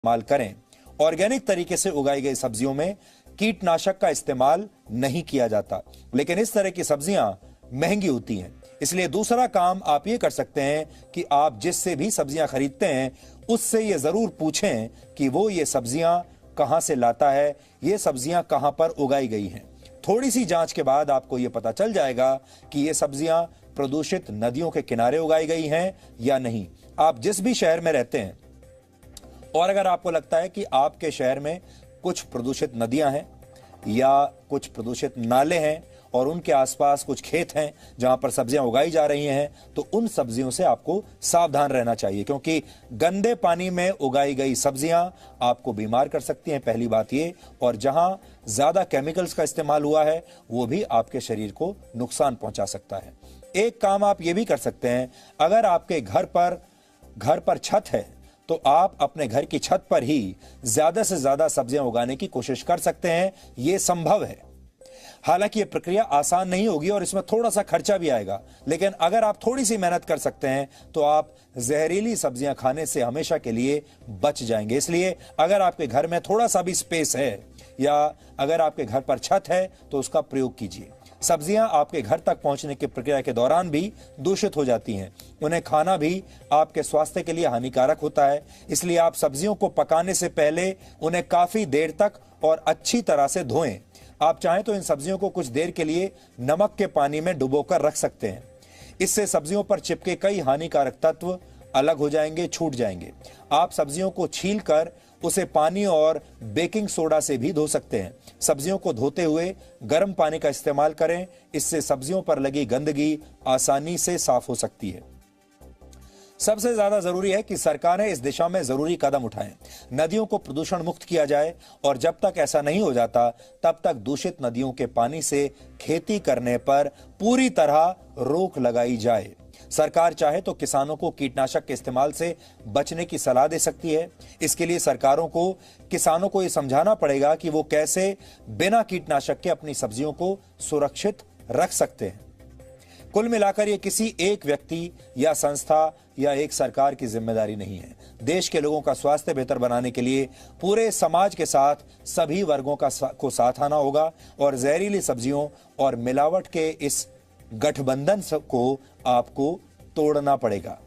इस्तेमाल करें। ऑर्गेनिक तरीके से उगाई गई सब्जियों में कीटनाशक का इस्तेमाल नहीं किया जाता, लेकिन इस तरह की सब्जियां महंगी होती हैं। इसलिए दूसरा काम आप ये कर सकते हैं कि आप जिससे भी सब्जियां खरीदते हैं उससे ये जरूर पूछें कि वो ये सब्जियां कहां से लाता है, ये सब्जियां कहां पर उगाई गई हैं। थोड़ी सी जांच के बाद आपको ये पता चल जाएगा कि ये सब्जियां प्रदूषित नदियों के किनारे उगाई गई हैं या नहीं। आप जिस भी शहर में रहते हैं और अगर आपको लगता है कि आपके शहर में कुछ प्रदूषित नदियां हैं या कुछ प्रदूषित नाले हैं और उनके आसपास कुछ खेत हैं जहां पर सब्जियां उगाई जा रही हैं, तो उन सब्जियों से आपको सावधान रहना चाहिए, क्योंकि गंदे पानी में उगाई गई सब्जियां आपको बीमार कर सकती हैं, पहली बात ये। और जहां ज्यादा केमिकल्स का इस्तेमाल हुआ है वो भी आपके शरीर को नुकसान पहुंचा सकता है। एक काम आप ये भी कर सकते हैं, अगर आपके घर पर छत है तो आप अपने घर की छत पर ही ज्यादा से ज्यादा सब्जियां उगाने की कोशिश कर सकते हैं। यह संभव है। हालांकि यह प्रक्रिया आसान नहीं होगी और इसमें थोड़ा सा खर्चा भी आएगा, लेकिन अगर आप थोड़ी सी मेहनत कर सकते हैं तो आप जहरीली सब्जियां खाने से हमेशा के लिए बच जाएंगे। इसलिए अगर आपके घर में थोड़ा सा भी स्पेस है या अगर आपके घर पर छत है तो उसका प्रयोग कीजिए। सब्जियां आपके घर तक पहुंचने की प्रक्रिया के दौरान भी दूषित हो जाती हैं। उन्हें खाना भी आपके स्वास्थ्य के लिए हानिकारक होता है। इसलिए आप सब्जियों को पकाने से पहले उन्हें काफी देर तक और अच्छी तरह से धोएं। आप चाहें तो इन सब्जियों को कुछ देर के लिए नमक के पानी में डुबोकर रख सकते हैं। इससे सब्जियों पर चिपके कई हानिकारक तत्व अलग हो जाएंगे, छूट जाएंगे। आप सब्जियों को छीलकर उसे पानी और बेकिंग सोडा से भी धो सकते हैं। सब्जियों को धोते हुए गर्म पानी का इस्तेमाल करें, इससे सब्जियों पर लगी गंदगी आसानी से साफ हो सकती है। सबसे ज्यादा जरूरी है कि सरकारें इस दिशा में जरूरी कदम उठाएं। नदियों को प्रदूषण मुक्त किया जाए और जब तक ऐसा नहीं हो जाता तब तक दूषित नदियों के पानी से खेती करने पर पूरी तरह रोक लगाई जाए। सरकार चाहे तो किसानों को कीटनाशक के इस्तेमाल से बचने की सलाह दे सकती है। इसके लिए सरकारों को किसानों को यह समझाना पड़ेगा कि वो कैसे बिना कीटनाशक के अपनी सब्जियों को सुरक्षित रख सकते हैं। कुल मिलाकर ये किसी एक व्यक्ति या संस्था या एक सरकार की जिम्मेदारी नहीं है। देश के लोगों का स्वास्थ्य बेहतर बनाने के लिए पूरे समाज के साथ सभी वर्गों को साथ आना होगा और जहरीली सब्जियों और मिलावट के इस गठबंधन को आपको तोड़ना पड़ेगा।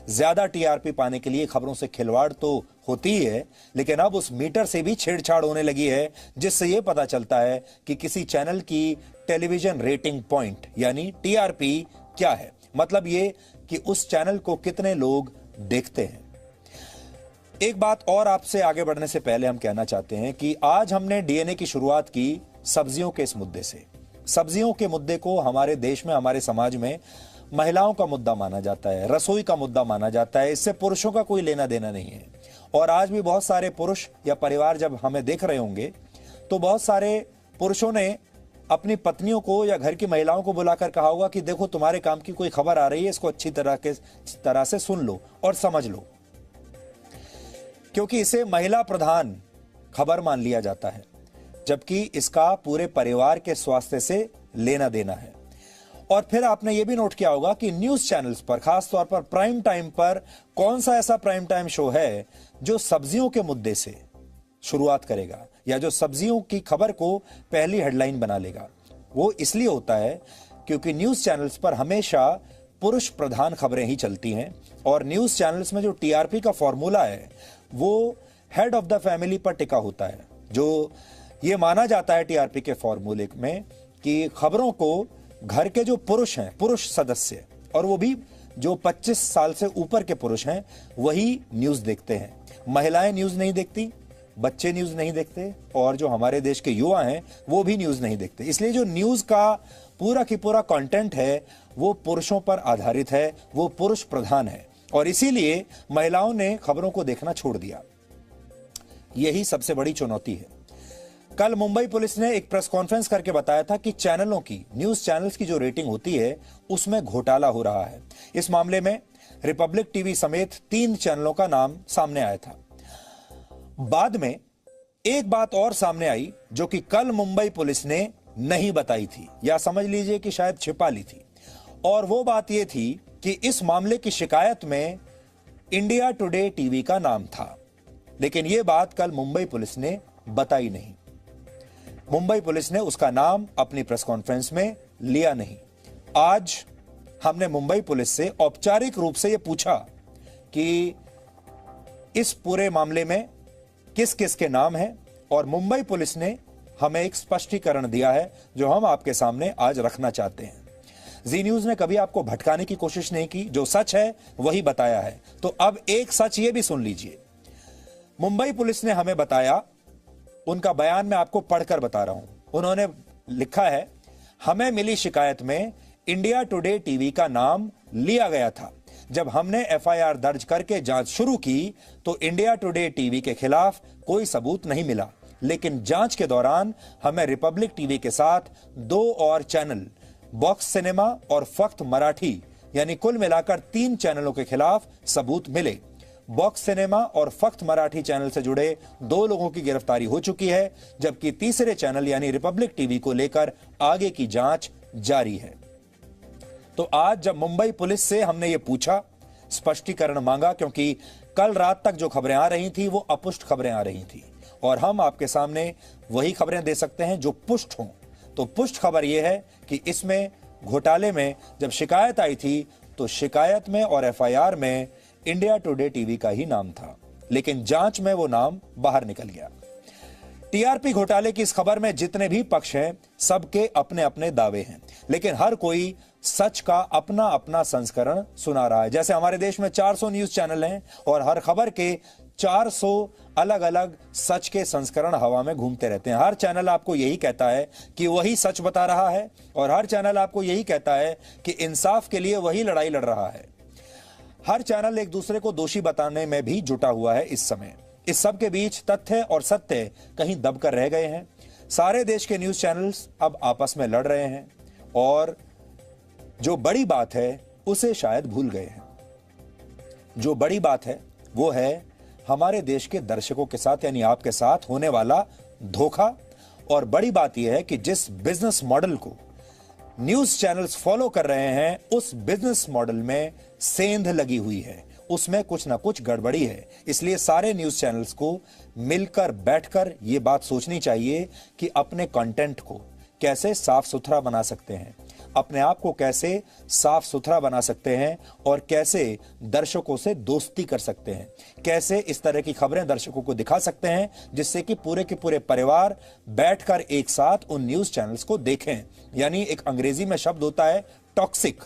ज्यादा टीआरपी पाने के लिए खबरों से खिलवाड़ तो होती ही है, लेकिन अब उस मीटर से भी छेड़छाड़ होने लगी है, जिससे यह पता चलता है कि किसी चैनल की टेलीविजन रेटिंग पॉइंट यानी टीआरपी क्या है। मतलब ये कि उस चैनल को कितने लोग देखते हैं। एक बात और आपसे आगे बढ़ने से पहले हम कहना चाहते हैं कि आज हमने डीएनए की शुरुआत की सब्जियों के इस मुद्दे से। सब्जियों के मुद्दे को हमारे देश में, हमारे समाज में महिलाओं का मुद्दा माना जाता है, रसोई का मुद्दा माना जाता है। इससे पुरुषों का कोई लेना देना नहीं है। और आज भी बहुत सारे पुरुष या परिवार जब हमें देख रहे होंगे तो बहुत सारे पुरुषों ने अपनी पत्नियों को या घर की महिलाओं को बुलाकर कहा होगा कि देखो तुम्हारे काम की कोई खबर आ रही है, इसको अच्छी तरह से सुन लो और समझ लो, क्योंकि इसे महिला प्रधान खबर मान लिया जाता है, जबकि इसका पूरे परिवार के स्वास्थ्य से लेना देना है। और फिर आपने यह भी नोट किया होगा कि न्यूज चैनल्स पर, खासतौर पर प्राइम टाइम पर, कौन सा ऐसा प्राइम टाइम शो है जो सब्जियों के मुद्दे से शुरुआत करेगा या जो सब्जियों की खबर को पहली हेडलाइन बना लेगा। वो इसलिए होता है क्योंकि न्यूज चैनल्स पर हमेशा पुरुष प्रधान खबरें ही चलती हैं और न्यूज चैनल्स में जो टीआरपी का फॉर्मूला है वो हेड ऑफ द फैमिली पर टिका होता है। जो ये माना जाता है टीआरपी के फॉर्मूले में कि खबरों को घर के जो पुरुष हैं, पुरुष सदस्य, और वो भी जो 25 साल से ऊपर के पुरुष हैं, वही न्यूज देखते हैं। महिलाएं न्यूज नहीं देखती, बच्चे न्यूज नहीं देखते और जो हमारे देश के युवा हैं वो भी न्यूज नहीं देखते। इसलिए जो न्यूज का पूरा की पूरा कंटेंट है वो पुरुषों पर आधारित है, वो पुरुष प्रधान है और इसीलिए महिलाओं ने खबरों को देखना छोड़ दिया। यही सबसे बड़ी चुनौती है। कल मुंबई पुलिस ने एक प्रेस कॉन्फ्रेंस करके बताया था कि चैनलों की, न्यूज चैनल्स की जो रेटिंग होती है उसमें घोटाला हो रहा है। इस मामले में रिपब्लिक टीवी समेत 3 चैनलों का नाम सामने आया था। बाद में एक बात और सामने आई जो कि कल मुंबई पुलिस ने नहीं बताई थी, या समझ लीजिए कि शायद छिपा ली थी। और वो बात यह थी कि इस मामले की शिकायत में इंडिया टुडे टीवी का नाम था। लेकिन यह बात कल मुंबई पुलिस ने बताई नहीं। मुंबई पुलिस ने उसका नाम अपनी प्रेस कॉन्फ्रेंस में लिया नहीं। आज हमने मुंबई पुलिस से औपचारिक रूप से यह पूछा कि इस पूरे मामले में किस किस के नाम हैं, और मुंबई पुलिस ने हमें एक स्पष्टीकरण दिया है जो हम आपके सामने आज रखना चाहते हैं। जी न्यूज ने कभी आपको भटकाने की कोशिश नहीं की, जो सच है वही बताया है। तो अब एक सच ये भी सुन लीजिए। मुंबई पुलिस ने हमें बताया, उनका बयान मैं आपको पढ़कर बता रहा हूं। उन्होंने लिखा है, हमें मिली शिकायत में इंडिया टुडे टीवी का नाम लिया गया था। जब हमने एफआईआर दर्ज करके जांच शुरू की तो इंडिया टुडे टीवी के खिलाफ कोई सबूत नहीं मिला, लेकिन जांच के दौरान हमें रिपब्लिक टीवी के साथ 2 और चैनल, बॉक्स सिनेमा और फक्त मराठी, यानी कुल मिलाकर 3 चैनलों के खिलाफ सबूत मिले। बॉक्स सिनेमा और फक्त मराठी चैनल से जुड़े 2 लोगों की गिरफ्तारी हो चुकी है, जबकि तीसरे चैनल यानी रिपब्लिक टीवी को लेकर आगे की जांच जारी है। तो आज जब मुंबई पुलिस से हमने ये पूछा, स्पष्टीकरण मांगा, क्योंकि कल रात तक जो खबरें आ रही थी वो अपुष्ट खबरें आ रही थी, और हम आपके सामने वही खबरें दे सकते हैं जो पुष्ट हों। तो पुष्ट खबर यह है कि इसमें घोटाले में जब शिकायत आई थी तो शिकायत में और एफआईआर में इंडिया टुडे टीवी का ही नाम था, लेकिन जांच में वो नाम बाहर निकल गया। टीआरपी घोटाले की इस खबर में जितने भी पक्ष हैं, सबके अपने अपने दावे हैं, लेकिन हर कोई सच का अपना अपना संस्करण सुना रहा है। जैसे हमारे देश में 400 न्यूज चैनल हैं और हर खबर के 400 अलग अलग सच के संस्करण हवा में घूमते रहते हैं। हर चैनल आपको यही कहता है कि वही सच बता रहा है, और हर चैनल आपको यही कहता है कि इंसाफ के लिए वही लड़ाई लड़ रहा है। हर चैनल एक दूसरे को दोषी बताने में भी जुटा हुआ है इस समय। इस सब के बीच तथ्य और सत्य कहीं दबकर रह गए हैं। सारे देश के न्यूज चैनल्स अब आपस में लड़ रहे हैं और जो बड़ी बात है उसे शायद भूल गए हैं। जो बड़ी बात है वो है हमारे देश के दर्शकों के साथ, यानी आपके साथ होने वाला धोखा। और बड़ी बात यह है कि जिस बिजनेस मॉडल को न्यूज चैनल्स फॉलो कर रहे हैं, उस बिजनेस मॉडल में सेंध लगी हुई है, उसमें कुछ ना कुछ गड़बड़ी है। इसलिए सारे न्यूज चैनल्स को मिलकर बैठकर यह बात सोचनी चाहिए कि अपने कंटेंट को कैसे साफ सुथरा बना सकते हैं, अपने आप को कैसे साफ सुथरा बना सकते हैं, और कैसे दर्शकों से दोस्ती कर सकते हैं, कैसे इस तरह की खबरें दर्शकों को दिखा सकते हैं जिससे कि पूरे के पूरे परिवार बैठकर एक साथ उन न्यूज चैनल्स को देखें। यानी एक अंग्रेजी में शब्द होता है टॉक्सिक।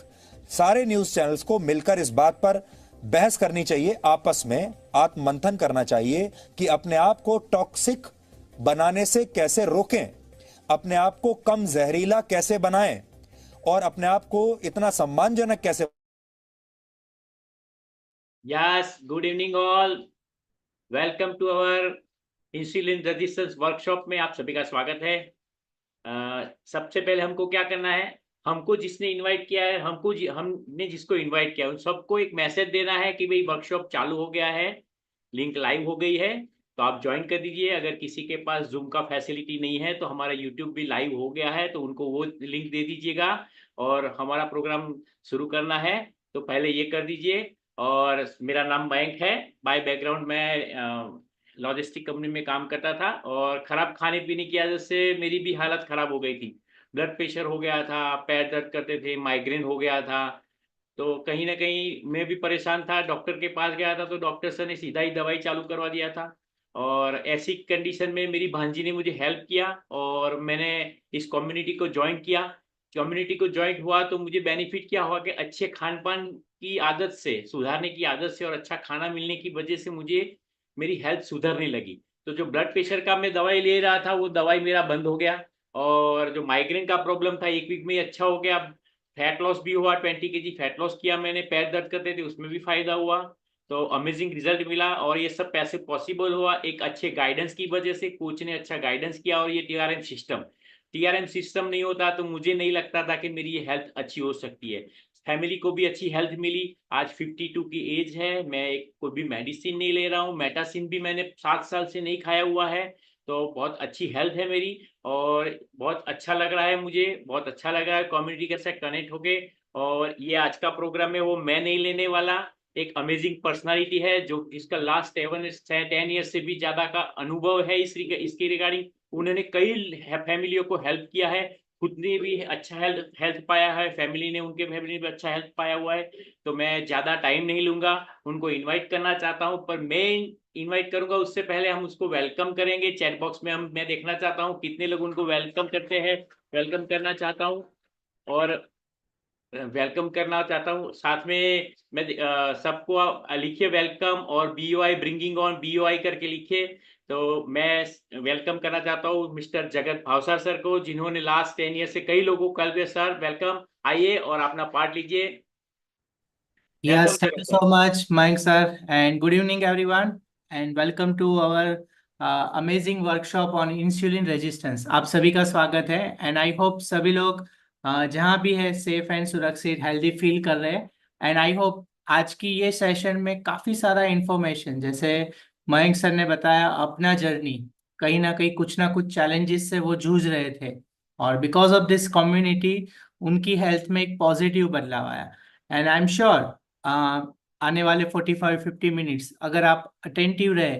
सारे न्यूज चैनल्स को मिलकर इस बात पर बहस करनी चाहिए, आपस में आत्ममंथन करना चाहिए कि अपने आप को टॉक्सिक बनाने से कैसे रोकें, अपने आप को कम जहरीला कैसे बनाएं, और अपने आप को इतना सम्मानजनक कैसे। Yes, good evening all, welcome to our insulin resistance workshop में आप सभी का स्वागत है। सबसे पहले हमको क्या करना है, हमको जिसने इनवाइट किया है, हमने जिसको इनवाइट किया है उन सबको एक मैसेज देना है कि भाई वर्कशॉप चालू हो गया है, लिंक लाइव हो गई है, तो आप ज्वाइन कर दीजिए। अगर किसी के पास जूम का फैसिलिटी नहीं है तो हमारा यूट्यूब भी लाइव हो गया है, तो उनको वो लिंक दे दीजिएगा और हमारा प्रोग्राम शुरू करना है, तो पहले ये कर दीजिए। और मेरा नाम मयंक है, बाय बैकग्राउंड मैं लॉजिस्टिक कंपनी में काम करता था, और खराब खाने पीने की वजह से मेरी भी हालत खराब हो गई थी। ब्लड प्रेशर हो गया था, पैर दर्द करते थे, माइग्रेन हो गया था, तो कहीं ना कहीं मैं भी परेशान था। डॉक्टर के पास गया था तो डॉक्टर सर ने सीधा ही दवाई चालू करवा दिया था, और ऐसी कंडीशन में मेरी भांजी ने मुझे हेल्प किया और मैंने इस कम्युनिटी को ज्वाइन किया। कम्युनिटी को ज्वाइन हुआ तो मुझे बेनिफिट क्या हुआ कि अच्छे खान पान की आदत से, सुधारने की आदत से और अच्छा खाना मिलने की वजह से मुझे मेरी हेल्थ सुधरने लगी। तो जो ब्लड प्रेशर का मैं दवाई ले रहा था वो दवाई मेरा बंद हो गया, और जो माइग्रेन का प्रॉब्लम था 1 वीक में अच्छा हो गया। फैट लॉस भी हुआ, 20 kg फैट लॉस किया मैंने, पैर दर्द करते थे उसमें भी फायदा हुआ, तो अमेजिंग रिजल्ट मिला। और ये सब पैसे पॉसिबल हुआ एक अच्छे गाइडेंस की वजह से, कोच ने अच्छा गाइडेंस किया। और ये टीआरएम सिस्टम नहीं होता तो मुझे नहीं लगता था कि मेरी ये हेल्थ अच्छी हो सकती है। फैमिली को भी अच्छी हेल्थ मिली। आज 52 की एज है, मैं कोई भी मेडिसिन नहीं ले रहा हूँ, मेटासिन भी मैंने 7 साल से नहीं खाया हुआ है, तो बहुत अच्छी हेल्थ है मेरी। और बहुत अच्छा लग रहा है, मुझे बहुत अच्छा लग रहा है कम्युनिटी के साथ कनेक्ट होके। और ये आज का प्रोग्राम है वो मैं नहीं लेने वाला, एक अमेजिंग पर्सनालिटी है जो जिसका लास्ट 10 ईयर से भी ज्यादा का अनुभव है इसके रिगार्डिंग। उन्होंने कई फैमिलियों को हेल्प किया है, खुद ने भी अच्छा हेल्थ हेल्थ पाया है, फैमिली ने उनके फैमिली ने भी अच्छा हेल्थ पाया हुआ है। तो मैं ज्यादा टाइम नहीं लूंगा, उनको इनवाइट करना चाहता हूं, पर मैं इनवाइट करूंगा उससे पहले हम उसको वेलकम करेंगे। चैट बॉक्स में मैं देखना चाहता हूँ कितने लोग उनको वेलकम करते हैं। वेलकम करना चाहता हूँ और वेलकम करना चाहता हूँ। साथ में मैं सबको लिखिए वेलकम, और BOI ब्रिंगिंग ऑन BOI करके लिखिए। तो मैं वेलकम करना चाहता हूँ मिस्टर जगत भावसार सर को, जिन्होंने लास्ट 10 ईयर से कई लोगों को कल सर वेलकम, आइए और अपना पार्ट लीजिए। वेलकम Yes, thank you जगत so sir. much, Mayank sir, and good evening, everyone, and welcome to our amazing workshop on insulin resistance. आप सभी का स्वागत है, and I hope सभी लोग जहाँ भी है सेफ एंड सुरक्षित हेल्दी फील कर रहे हैं। एंड आई होप आज की ये सेशन में काफी सारा इंफॉर्मेशन, जैसे मयंक सर ने बताया अपना जर्नी, कहीं ना कुछ चैलेंजेस से वो जूझ रहे थे, और बिकॉज ऑफ दिस कम्युनिटी उनकी हेल्थ में एक पॉजिटिव बदलाव आया। एंड आई एम श्योर आने वाले 45-50 मिनट्स अगर आप अटेंटिव रहे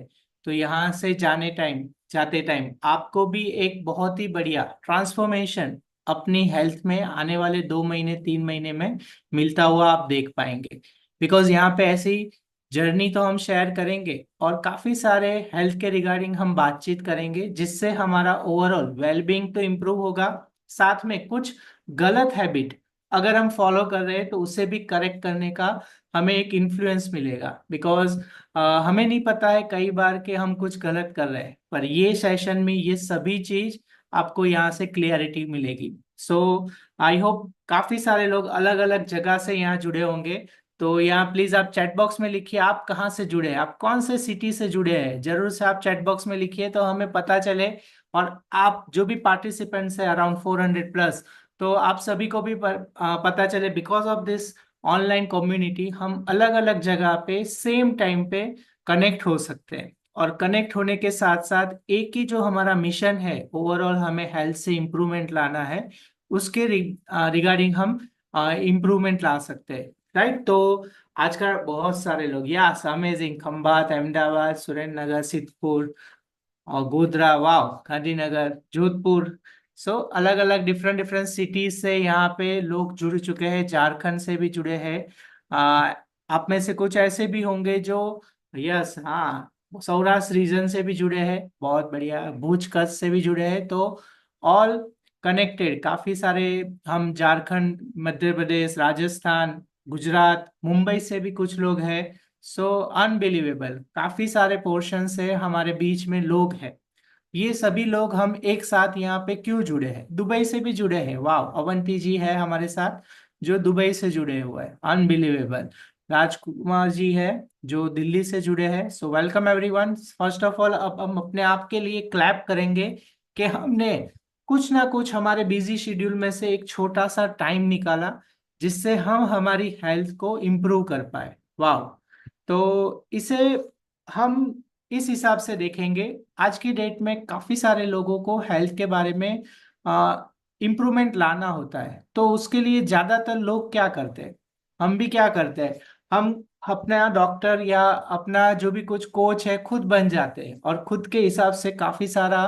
तो यहाँ से जाते टाइम आपको भी एक बहुत ही बढ़िया ट्रांसफॉर्मेशन अपनी हेल्थ में आने वाले 2 महीने 3 महीने में मिलता हुआ आप देख पाएंगे। बिकॉज यहाँ पे ऐसी जर्नी तो हम शेयर करेंगे और काफी सारे हेल्थ के रिगार्डिंग हम बातचीत करेंगे, जिससे हमारा ओवरऑल वेलबींग तो इम्प्रूव होगा, साथ में कुछ गलत हैबिट अगर हम फॉलो कर रहे हैं तो उसे भी करेक्ट करने का हमें एक इन्फ्लुएंस मिलेगा। बिकॉज हमें नहीं पता है कई बार कि हम कुछ गलत कर रहे हैं, पर ये सेशन में ये सभी चीज आपको यहाँ से क्लियरिटी मिलेगी। सो आई होप काफी सारे लोग अलग अलग जगह से यहाँ जुड़े होंगे। तो यहाँ प्लीज आप चैट बॉक्स में लिखिए आप कहाँ से जुड़े हैं, आप कौन से सिटी से जुड़े हैं, जरूर से आप चैट बॉक्स में लिखिए तो हमें पता चले। और आप जो भी पार्टिसिपेंट्स है अराउंड 400+, तो आप सभी को भी पता चले। Because of this online community हम अलग अलग जगह पे सेम टाइम पे कनेक्ट हो सकते हैं, और कनेक्ट होने के साथ साथ एक ही जो हमारा मिशन है ओवरऑल हमें हेल्थ से इम्प्रूवमेंट लाना है, उसके रिगार्डिंग हम इम्प्रूवमेंट ला सकते हैं। राइट। तो आज का बहुत सारे लोग, यस अमेजिंग, खंभात, अहमदाबाद, सुरेंद्र नगर, सिद्धपुर और गोधरा, वाह, गांधीनगर, जोधपुर। सो अलग अलग डिफरेंट डिफरेंट सिटीज से यहाँ पे लोग जुड़ चुके हैं, झारखंड से भी जुड़े हैं। आप में से कुछ ऐसे भी होंगे जो, यस हाँ, सौराष्ट्र रीजन से भी जुड़े हैं, बहुत बढ़िया, भुज कच्छ से भी जुड़े हैं। तो ऑल कनेक्टेड काफी सारे, हम झारखंड, मध्य प्रदेश, राजस्थान, गुजरात, मुंबई से भी कुछ लोग हैं। सो अनबिलीवेबल, काफी सारे पोर्शन से हमारे बीच में लोग हैं। ये सभी लोग हम एक साथ यहाँ पे क्यों जुड़े हैं, दुबई से भी जुड़े हैं, वाह, अवंती जी है हमारे साथ जो दुबई से जुड़े हुए हैं, अनबिलीवेबल। राजकुमार जी है जो दिल्ली से जुड़े हैं। So welcome everyone. First of all अब हम अपने आप के लिए क्लैप करेंगे कि हमने कुछ ना कुछ हमारे बिजी शेड्यूल में से एक छोटा सा टाइम निकाला, जिससे हम हमारी हेल्थ को इम्प्रूव कर पाए। वाह। तो इसे हम इस हिसाब से देखेंगे। आज की डेट में काफी सारे लोगों को हेल्थ के बारे में इम्प्रूवमेंट लाना होता है, तो उसके लिए ज्यादातर लोग क्या करते हैं, हम भी क्या करते हैं, हम अपना डॉक्टर या अपना जो भी कुछ कोच है खुद बन जाते हैं, और खुद के हिसाब से काफी सारा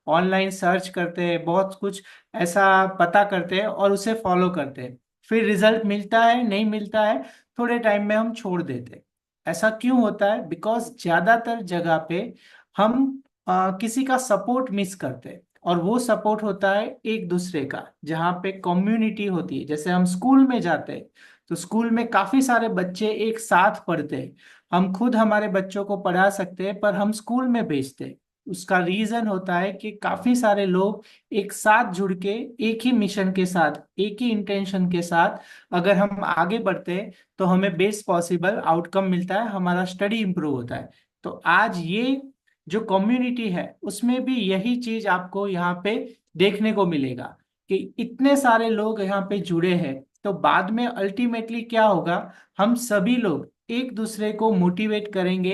ऑनलाइन सर्च करते हैं, बहुत कुछ ऐसा पता करते हैं और उसे फॉलो करते हैं। फिर रिजल्ट मिलता है नहीं मिलता है, थोड़े टाइम में हम छोड़ देते हैं। ऐसा क्यों होता है? बिकॉज ज्यादातर जगह पे हम किसी का सपोर्ट मिस करते हैं, और वो सपोर्ट होता है एक दूसरे का, जहाँ पे कम्युनिटी होती है। जैसे हम स्कूल में जाते हैं तो स्कूल में काफी सारे बच्चे एक साथ पढ़ते हैं, हम खुद हमारे बच्चों को पढ़ा सकते हैं पर हम स्कूल में भेजते हैं। उसका रीजन होता है कि काफी सारे लोग एक साथ जुड़ के एक ही मिशन के साथ, एक ही इंटेंशन के साथ अगर हम आगे बढ़ते हैं तो हमें बेस्ट पॉसिबल आउटकम मिलता है, हमारा स्टडी इंप्रूव होता है। तो आज ये जो कम्युनिटी है उसमें भी यही चीज आपको यहाँ पे देखने को मिलेगा कि इतने सारे लोग यहाँ पे जुड़े हैं। तो बाद में अल्टीमेटली क्या होगा, हम सभी लोग एक दूसरे को मोटिवेट करेंगे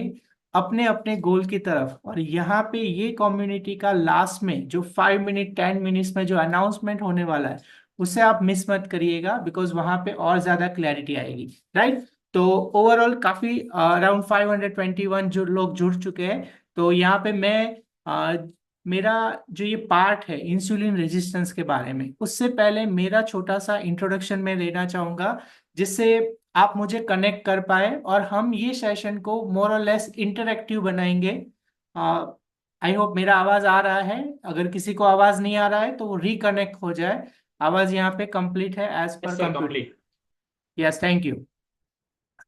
अपने अपने गोल की तरफ। और यहाँ पे ये कम्युनिटी का लास्ट में जो 5 मिनट 10 मिनट्स में जो अनाउंसमेंट होने वाला है, उसे आप मिस मत करिएगा, बिकॉज वहां पे और ज्यादा क्लैरिटी आएगी। राइट। तो ओवरऑल काफी अराउंड 521 जो लोग जुड़ चुके हैं। तो यहाँ पे मैं मेरा जो ये पार्ट है इंसुलिन रेजिस्टेंस के बारे में, उससे पहले मेरा छोटा सा इंट्रोडक्शन मैं देना चाहूंगा, जिससे आप मुझे कनेक्ट कर पाए और हम ये सेशन को मोर और लेस इंटरेक्टिव बनाएंगे। आई होप मेरा आवाज आ रहा है। अगर किसी को आवाज नहीं आ रहा है तो वो रिकनेक्ट हो जाए। आवाज यहाँ पे कंप्लीट है एज पर yes sir, computer. Complete. Yes, thank you.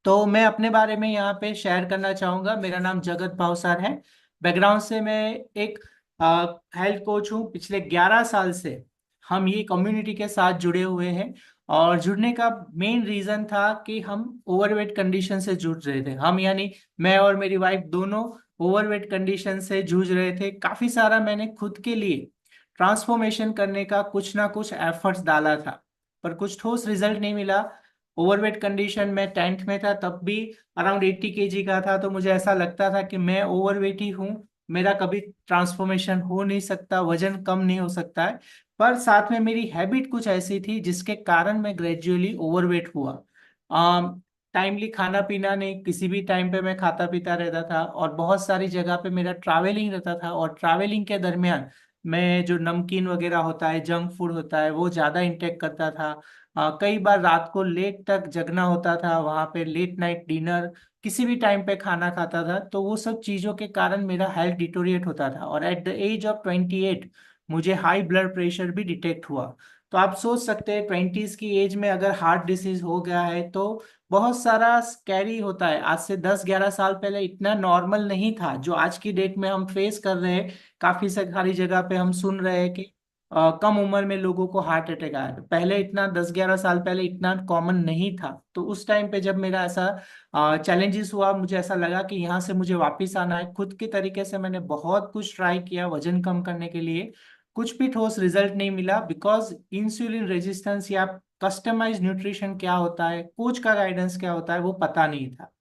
तो मैं अपने बारे में यहाँ पे शेयर करना चाहूँगा। मेरा नाम जगत भावसार है। बैकग्राउंड से मैं एक हेल्थ कोच हूँ। पिछले 11 साल से हम ये कम्युनिटी के साथ जुड़े हुए हैं, और जुड़ने का मेन रीज़न था कि हम ओवरवेट कंडीशन से जूझ रहे थे। हम यानी मैं और मेरी वाइफ दोनों ओवरवेट कंडीशन से जूझ रहे थे। काफ़ी सारा मैंने खुद के लिए ट्रांसफॉर्मेशन करने का कुछ ना कुछ एफर्ट्स डाला था, पर कुछ ठोस रिजल्ट नहीं मिला। ओवरवेट कंडीशन में 10th में था, तब भी अराउंड 80 केजी का था। तो मुझे ऐसा लगता था कि मैं ओवरवेट ही हूँ, मेरा कभी ट्रांसफॉर्मेशन हो नहीं सकता, वजन कम नहीं हो सकता है। पर साथ में मेरी हैबिट कुछ ऐसी थी जिसके कारण मैं ग्रेजुअली ओवरवेट हुआ। टाइमली खाना पीना नहीं, किसी भी टाइम पे मैं खाता पीता रहता था, और बहुत सारी जगह पे मेरा ट्रैवलिंग रहता था, और ट्रैवलिंग के दरमियान मैं जो नमकीन वगैरह होता है, जंक फूड होता है, वो ज़्यादा इंटेक करता था। कई बार रात को लेट तक जगना होता था, वहां पे लेट नाइट डिनर, किसी भी टाइम पे खाना खाता था। तो वो सब चीजों के कारण मेरा हेल्थ डिटोरिएट होता था, और एट द एज ऑफ 28 मुझे हाई ब्लड प्रेशर भी डिटेक्ट हुआ। तो आप सोच सकते हैं 20s की एज में अगर हार्ट डिसीज हो गया है तो बहुत सारा स्कैरी होता है। आज से 10-11 साल पहले इतना नॉर्मल नहीं था जो आज की डेट में हम फेस कर रहे हैं। काफी सारी जगह पे हम सुन रहे हैं कि कम उम्र में लोगों को हार्ट अटैक आया। पहले इतना 10-11 साल पहले इतना कॉमन नहीं था। तो उस टाइम पे जब मेरा ऐसा चैलेंजेस हुआ, मुझे ऐसा लगा कि यहाँ से मुझे वापस आना है। खुद के तरीके से मैंने बहुत कुछ ट्राई किया वजन कम करने के लिए, कुछ भी ठोस रिजल्ट नहीं मिला, बिकॉज इंसुलिन रेजिस्टेंस या कस्टमाइज न्यूट्रिशन क्या होता है, कोच का गाइडेंस क्या होता है, वो पता नहीं था।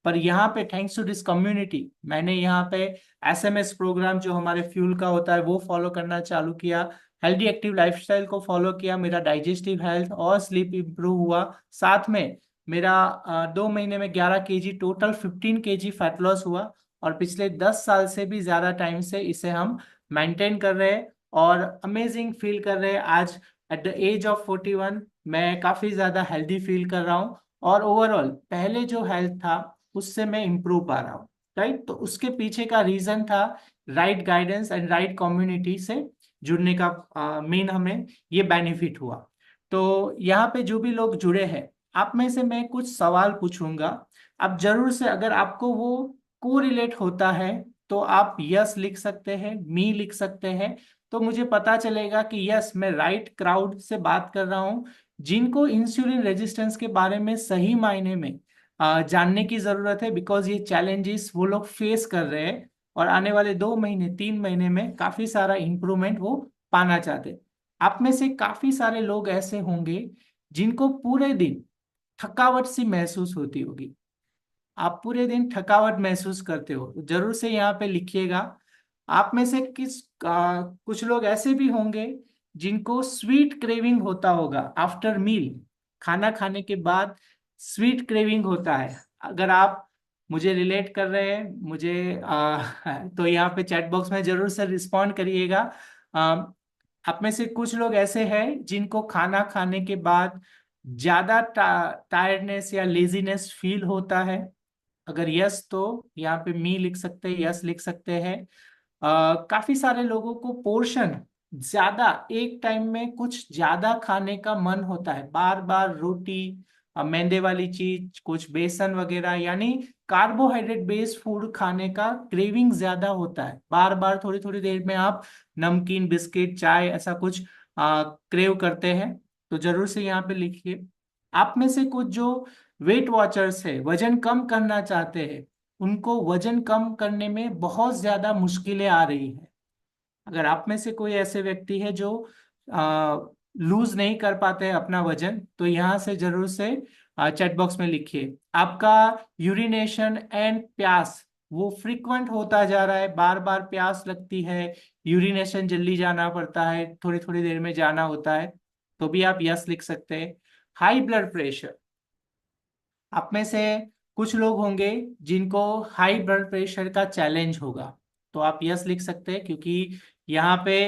पर यहाँ पे थैंक्स टू दिस कम्युनिटी मैंने यहाँ पे एसएमएस प्रोग्राम जो हमारे फ्यूल का होता है वो फॉलो करना चालू किया। हेल्दी एक्टिव लाइफस्टाइल को फॉलो किया। मेरा डाइजेस्टिव हेल्थ और स्लीप इंप्रूव हुआ। साथ में मेरा 2 महीने में 11 KG, total 15 KG fat loss हुआ। और पिछले 10 साल से भी ज्यादा टाइम से इसे हम मेंटेन कर रहे हैं, और अमेजिंग फील कर रहे हैं। आज एट द एज ऑफ 41 मैं काफी ज्यादा हेल्दी फील कर रहा हूँ, और ओवरऑल पहले जो हेल्थ था उससे मैं इम्प्रूव पा रहा हूँ। राइट, तो उसके पीछे का रीजन था right guidance and right community से जुड़ने का। मेन हमें ये बेनिफिट हुआ। तो यहाँ पे जो भी लोग जुड़े हैं, आप में से मैं कुछ सवाल पूछूंगा। आप जरूर से, अगर आपको वो कोरिलेट होता है तो आप यस लिख सकते हैं, मी लिख सकते हैं। तो मुझे पता चलेगा कि यस, मैं राइट क्राउड से बात कर रहा हूँ, जिनको इंसुलिन रेजिस्टेंस के बारे में सही मायने में जानने की जरूरत है। बिकॉज ये चैलेंजेस वो लोग फेस कर रहे हैं, और आने वाले 2 महीने 3 महीने में काफी सारा इंप्रूवमेंट वो पाना चाहते हैं। आप में से काफी सारे लोग ऐसे होंगे जिनको पूरे दिन थकावट सी महसूस होती होगी। आप पूरे दिन थकावट महसूस करते हो, तो जरूर से यहाँ पे लिखिएगा। आप में से कुछ लोग ऐसे भी होंगे जिनको स्वीट क्रेविंग होता होगा आफ्टर मील। खाना खाने के बाद स्वीट क्रेविंग होता है। अगर आप मुझे रिलेट कर रहे हैं, मुझे तो यहाँ पे चैट बॉक्स में जरूर से रिस्पॉन्ड करिएगा। आप में से कुछ लोग ऐसे हैं जिनको खाना खाने के बाद ज्यादा टायर्डनेस या लेजीनेस फील होता है। अगर यस तो यहाँ पे मी लिख सकते हैं, यस लिख सकते हैं। काफी सारे लोगों को पोर्शन ज्यादा, एक टाइम में कुछ ज्यादा खाने का मन होता है, बार बार रोटी, मैदे वाली चीज, कुछ बेसन वगैरह, यानी कार्बोहाइड्रेट बेस्ड फूड खाने का क्रेविंग ज्यादा होता है। बार बार थोड़ी थोड़ी देर में आप नमकीन, बिस्किट, चाय ऐसा कुछ क्रेव करते हैं। तो जरूर से यहाँ पे लिखिए। आप में से कुछ जो वेट वॉचर्स है, वजन कम करना चाहते हैं, उनको वजन कम करने में बहुत ज्यादा मुश्किलें आ रही है। अगर आप में से कोई ऐसे व्यक्ति है जो लूज नहीं कर पाते हैं अपना वजन, तो यहाँ से जरूर से चैट बॉक्स में लिखिए। आपका यूरिनेशन एंड प्यास वो फ्रीक्वेंट होता जा रहा है, बार बार प्यास लगती है, यूरिनेशन जल्दी जाना पड़ता है, थोड़ी थोड़ी देर में जाना होता है, तो भी आप यस लिख सकते हैं। हाई ब्लड प्रेशर, आप में से कुछ लोग होंगे जिनको हाई ब्लड प्रेशर का चैलेंज होगा, तो आप यस लिख सकते हैं, क्योंकि यहाँ पे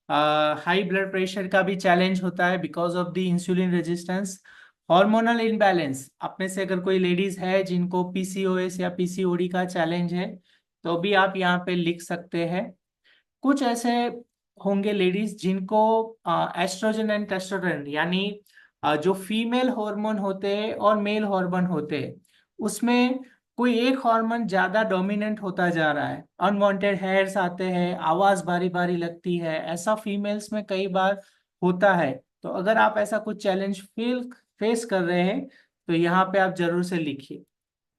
हाई ब्लड प्रेशर का भी चैलेंज होता है because of the insulin resistance. Hormonal imbalance, आप में से अगर कोई लेडीज है जिनको पीसीओएस या पीसीओडी का चैलेंज है तो भी आप यहाँ पे लिख सकते हैं। कुछ ऐसे होंगे लेडीज जिनको एस्ट्रोजन एंड टेस्टोस्टेरोन यानी जो फीमेल हार्मोन होते हैं और मेल हार्मोन होते हैं उसमें कोई एक हार्मोन ज्यादा डोमिनेंट होता जा रहा है, अनवांटेड हेयर्स आते हैं, आवाज भारी भारी लगती है, ऐसा फीमेल्स में कई बार होता है। तो अगर आप ऐसा कुछ चैलेंज फेस कर रहे हैं तो यहाँ पे आप जरूर से लिखिए।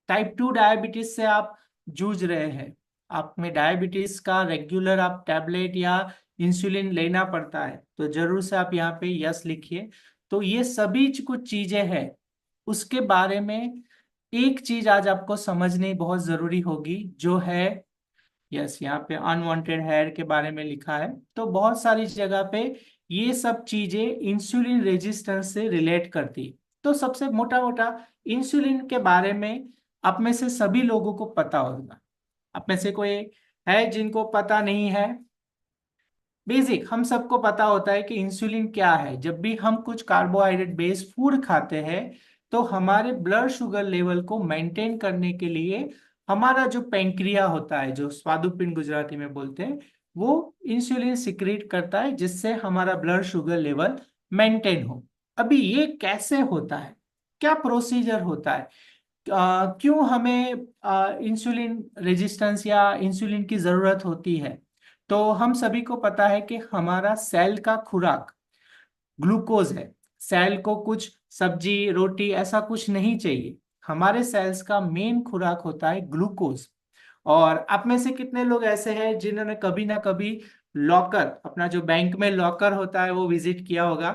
टाइप 2 डायबिटीज से आप जूझ रहे हैं, आप में डायबिटीज का रेगुलर आप टैबलेट या इंसुलिन लेना पड़ता है, तो जरूर से आप यहाँ पे यस लिखिए। तो ये सभी कुछ चीजें हैं, उसके बारे में एक चीज आज आपको समझनी बहुत जरूरी होगी, जो है यस, यहाँ पे अनवांटेड हेयर के बारे में लिखा है। तो बहुत सारी जगह पे ये सब चीजें इंसुलिन रेजिस्टेंस से रिलेट करती है। तो सबसे मोटा मोटा इंसुलिन के बारे में आप में से सभी लोगों को पता होगा। आप में से कोई है जिनको पता नहीं है? बेसिक हम सबको पता होता है कि इंसुलिन क्या है। जब भी हम कुछ कार्बोहाइड्रेट बेस्ड फूड खाते हैं तो हमारे ब्लड शुगर लेवल को मेंटेन करने के लिए हमारा जो पेंक्रिया होता है, जो स्वादुपिंड गुजराती में बोलते हैं, वो इंसुलिन सिक्रीट करता है जिससे हमारा ब्लड शुगर लेवल मेंटेन हो। अभी ये कैसे होता है, क्या प्रोसीजर होता है, क्यों हमें इंसुलिन रेजिस्टेंस या इंसुलिन की जरूरत होती है? तो हम सभी को पता है कि हमारा सेल का खुराक ग्लूकोज है। सेल को कुछ सब्जी रोटी ऐसा कुछ नहीं चाहिए, हमारे सेल्स का मेन खुराक होता है ग्लूकोज। और आप में से कितने लोग ऐसे हैं जिन्होंने कभी ना कभी लॉकर, अपना जो बैंक में लॉकर होता है वो विजिट किया होगा?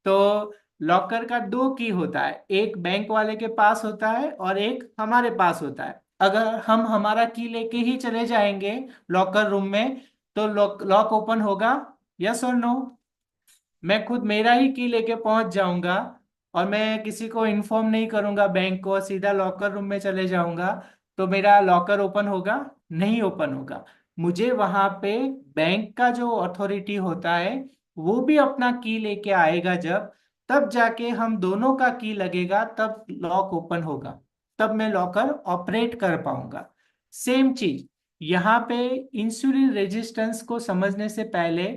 तो लॉकर का दो की होता है, एक बैंक वाले के पास होता है और एक हमारे पास होता है। अगर हम हमारा की लेके ही चले जाएंगे लॉकर रूम में तो लॉक लॉक ओपन होगा? यस और नो? मैं खुद मेरा ही की लेके पहुंच जाऊंगा और मैं किसी को इन्फॉर्म नहीं करूंगा बैंक को, सीधा लॉकर रूम में चले जाऊंगा, तो मेरा लॉकर ओपन होगा? नहीं ओपन होगा। मुझे वहां पे बैंक का जो अथॉरिटी होता है वो भी अपना की लेके आएगा, जब तब जाके हम दोनों का की लगेगा, तब लॉक ओपन होगा, तब मैं लॉकर ऑपरेट कर पाऊंगा। सेम चीज यहाँ पे इंसुलिन रेजिस्टेंस को समझने से पहले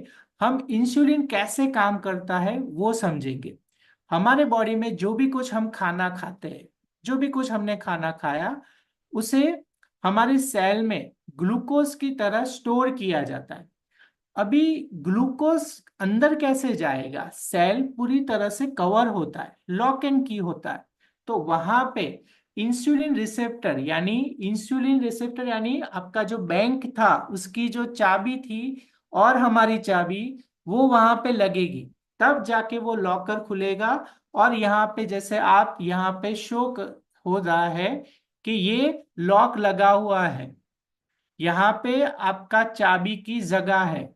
हम इंसुलिन कैसे काम करता है वो समझेंगे। हमारे बॉडी में जो भी कुछ हम खाना खाते हैं, जो भी कुछ हमने खाना खाया, उसे हमारे सेल में ग्लूकोज की तरह स्टोर किया जाता है। अभी ग्लूकोज अंदर कैसे जाएगा? सेल पूरी तरह से कवर होता है, लॉक एंड की होता है, तो वहां पे इंसुलिन रिसेप्टर यानी आपका जो बैंक था उसकी जो चाबी थी और हमारी चाबी, वो वहां पे लगेगी, तब जाके वो लॉकर खुलेगा। और यहाँ पे जैसे आप यहाँ पे हो रहा है कि ये लॉक लगा हुआ है, यहाँ पे आपका चाबी की जगह है।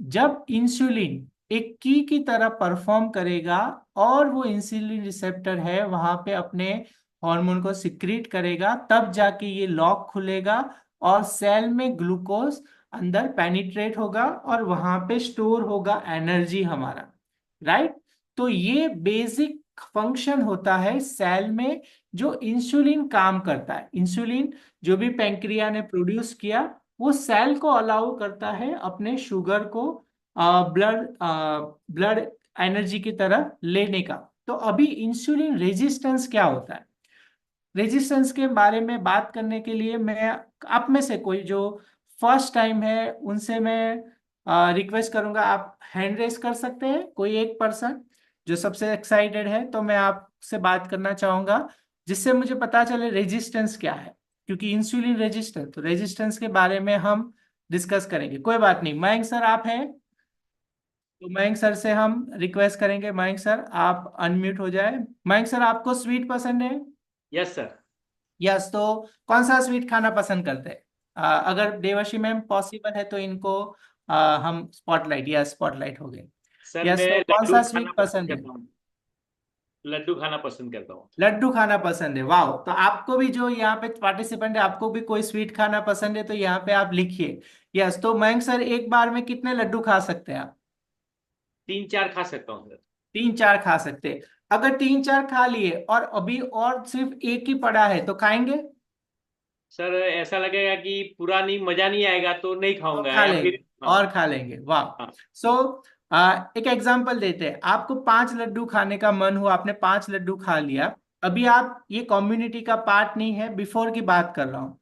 जब इंसुलिन एक की तरह परफॉर्म करेगा और वो इंसुलिन रिसेप्टर है वहां पे अपने हार्मोन को सिक्रीट करेगा, तब जाके ये लॉक खुलेगा और सेल में ग्लूकोज अंदर पेनिट्रेट होगा और वहां पे स्टोर होगा एनर्जी हमारा, राइट? तो ये बेसिक फंक्शन होता है सेल में, जो इंसुलिन काम करता है। इंसुलिन जो भी पेंक्रिया ने प्रोड्यूस किया वो सेल को अलाउ करता है अपने शुगर को ब्लड ब्लड एनर्जी की तरह लेने का। तो अभी इंसुलिन रेजिस्टेंस क्या होता है? रेजिस्टेंस के बारे में बात करने के लिए मैं आप में से कोई जो फर्स्ट टाइम है उनसे मैं रिक्वेस्ट करूंगा, आप हैंड रेस कर सकते हैं, कोई एक पर्सन जो सबसे एक्साइटेड है, तो मैं आपसे बात करना चाहूंगा जिससे मुझे पता चले रेजिस्टेंस क्या है। क्योंकि इंसुलिन रेजिस्टेंस, तो रेजिस्टेंस के बारे में हम डिस्कस करेंगे। कोई बात नहीं, मयंक सर आप हैं? तो मयंक सर से हम रिक्वेस्ट करेंगे, मयंक सर आप अनम्यूट हो जाए। मयंक सर आपको स्वीट पसंद है? Yes sir. यस, तो कौन सा स्वीट खाना पसंद करते हैं? अगर देवशी मैम पॉसिबल है तो इनको हम स्पॉटलाइट, या स्पॉटलाइट हो गए। सर यस, मैं तो कौन लड्डू सा खाना स्वीट पसंद पसंद है? करता हूँ। लड्डू खाना पसंद करता हूँ। लड्डू खाना पसंद है, वाह। तो आपको भी, जो यहाँ पे पार्टिसिपेंट है, आपको भी कोई स्वीट खाना पसंद है तो यहाँ पे आप लिखिए यस। तो मयंक सर, एक बार में कितने लड्डू खा सकते हैं आप? 3-4 खा सकता हूँ सर। 3-4 खा सकते हैं। अगर 3-4 खा लिए और अभी और सिर्फ एक ही पड़ा है तो खाएंगे? सर ऐसा लगेगा कि पूरा नहीं, मजा नहीं आएगा तो नहीं तो खाऊंगा, खा या लेंगे, फिर हाँ। और खा लेंगे, वाह। हाँ। सो एक एग्जांपल देते हैं। आपको 5 लड्डू खाने का मन हुआ, आपने 5 लड्डू खा लिया। अभी आप ये कम्युनिटी का पार्ट नहीं है, बिफोर की बात कर रहा हूं।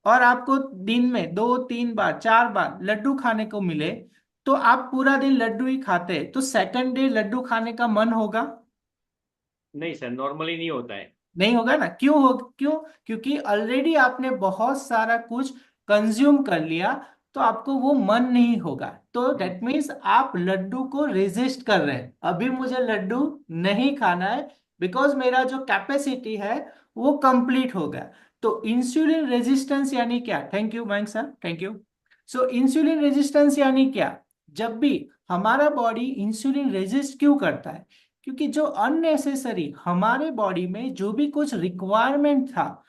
और आपको दिन में 2-3 बार 4 बार लड्डू खाने को मिले, तो आप पूरा दिन लड्डू ही खाते हैं, तो सेकंड डे लड्डू खाने का मन होगा? नहीं सर, नॉर्मली नहीं होता है। नहीं होगा ना। क्यों? क्योंकि ऑलरेडी आपने बहुत सारा कुछ कंज्यूम कर लिया, तो आपको वो मन नहीं होगा। तो दैट मीन्स आप लड्डू को रेजिस्ट कर रहे हैं, अभी मुझे लड्डू नहीं खाना है, बिकॉज मेरा जो कैपेसिटी है वो कंप्लीट हो गया। तो इंसुलिन रेजिस्टेंस यानी क्या? Thank you Mayank sir, thank you. So insulin resistance यानी क्या? जब भी हमारा बॉडी इंसुलिन रेजिस्ट क्यों करता है? क्योंकि जो अननेसेसरी हमारे बॉडी में जो भी कुछ रिक्वायरमेंट था,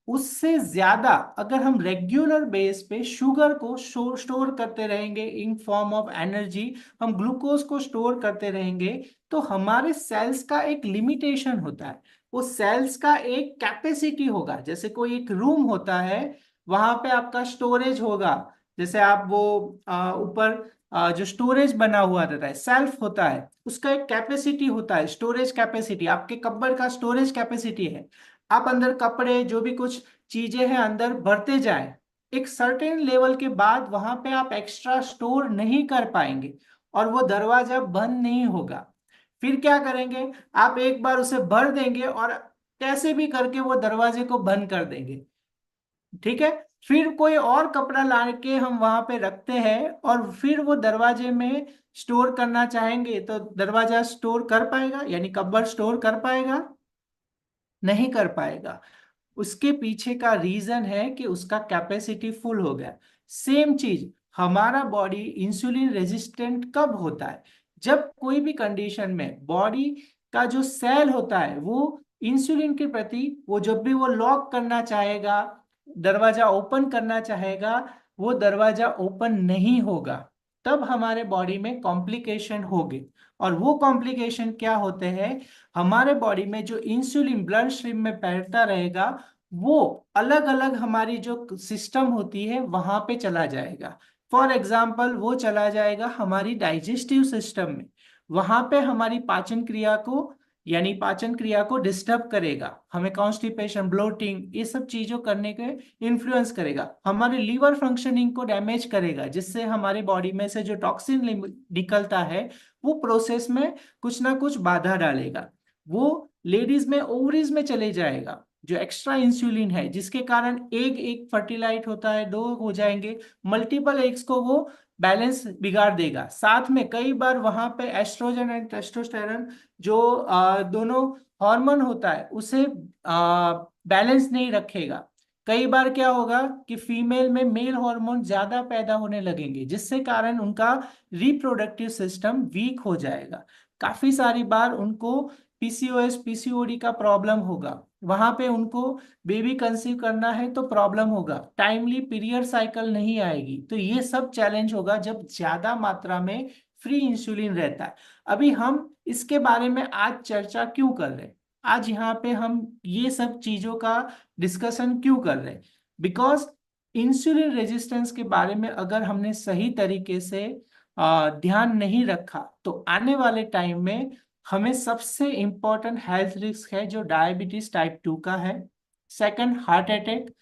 उससे ज्यादा अगर हम रेगुलर बेस पे शुगर को स्टोर करते रहेंगे इन फॉर्म ऑफ एनर्जी, हम ग्लूकोज को स्टोर करते रहेंगे, तो हमारे सेल्स का एक लिमिटेशन होता है। वो सेल्स का एक कैपेसिटी होगा। जैसे कोई एक रूम होता है, वहां पे आपका स्टोरेज होगा। जैसे आप वो ऊपर जो स्टोरेज बना हुआ रहता है, सेल्फ होता है, उसका एक कैपेसिटी होता है, स्टोरेज कैपेसिटी। आपके कब्बड़ का स्टोरेज कैपेसिटी है। आप अंदर कपड़े, जो भी कुछ चीजें हैं, अंदर भरते जाए, एक सर्टेन लेवल के बाद वहां पे आप एक्स्ट्रा स्टोर नहीं कर पाएंगे और वो दरवाजा बंद नहीं होगा। फिर क्या करेंगे? आप एक बार उसे भर देंगे और कैसे भी करके वो दरवाजे को बंद कर देंगे, ठीक है। फिर कोई और कपड़ा ला के हम वहां पे रखते हैं और फिर वो दरवाजे में स्टोर करना चाहेंगे, तो दरवाजा स्टोर कर पाएगा? यानी कब्बड़ स्टोर कर पाएगा? नहीं कर पाएगा। उसके पीछे का रीजन है कि उसका कैपेसिटी फुल हो गया। सेम चीज हमारा बॉडी इंसुलिन रेजिस्टेंट कब होता है? जब कोई भी कंडीशन में बॉडी का जो सेल होता है वो इंसुलिन के प्रति, वो जब भी वो लॉक करना चाहेगा, दरवाजा ओपन करना चाहेगा, वो दरवाजा ओपन नहीं होगा, तब हमारे बॉडी में कॉम्प्लिकेशन होगी। और वो कॉम्प्लिकेशन क्या होते हैं? हमारे बॉडी में जो इंसुलिन ब्लड स्ट्रीम में बैठता रहेगा, वो अलग अलग हमारी जो सिस्टम होती है वहां पे चला जाएगा। फॉर एग्जाम्पल, वो चला जाएगा हमारी डाइजेस्टिव सिस्टम में, वहां पे हमारी पाचन क्रिया को, यानी पाचन क्रिया को डिस्टर्ब करेगा, हमें कॉन्स्टिपेशन, ब्लोटिंग, ये सब चीजों करने के इन्फ्लुएंस करेगा। हमारे लीवर फंक्शनिंग को डैमेज करेगा, जिससे हमारी बॉडी में से जो टॉक्सिन निकलता है वो प्रोसेस में कुछ ना कुछ बाधा डालेगा। वो लेडीज में ओवरीज में चले जाएगा, जो एक्स्ट्रा इंसुलिन है, जिसके कारण एग एक फर्टिलाइज होता है, 2 हो जाएंगे, मल्टीपल एग्स को वो बैलेंस बिगाड़ देगा। साथ में कई बार वहां पे एस्ट्रोजन एंड टेस्टोस्टेरोन, जो दोनों हार्मोन होता है, उसे बैलेंस नहीं रखेगा। कई बार क्या होगा कि फीमेल में मेल हार्मोन ज्यादा पैदा होने लगेंगे, जिससे कारण उनका रिप्रोडक्टिव सिस्टम वीक हो जाएगा। काफी सारी बार उनको पीसीओएस, पीसीओडी का प्रॉब्लम होगा, वहां पे उनको बेबी कंसीव करना है तो प्रॉब्लम होगा, टाइमली पीरियड साइकिल नहीं आएगी। तो ये सब चैलेंज होगा जब ज्यादा मात्रा में फ्री इंसुलिन रहता है। अभी हम इसके बारे में आज चर्चा क्यों कर रहे हैं? आज यहाँ पे हम ये सब चीजों का डिस्कशन क्यों कर रहे हैं? बिकॉज इंसुलिन रेजिस्टेंस के बारे में अगर हमने सही तरीके से ध्यान नहीं रखा, तो आने वाले टाइम में हमें सबसे इंपॉर्टेंट हेल्थ रिस्क है जो डायबिटीज टाइप 2 का है, second heart attack,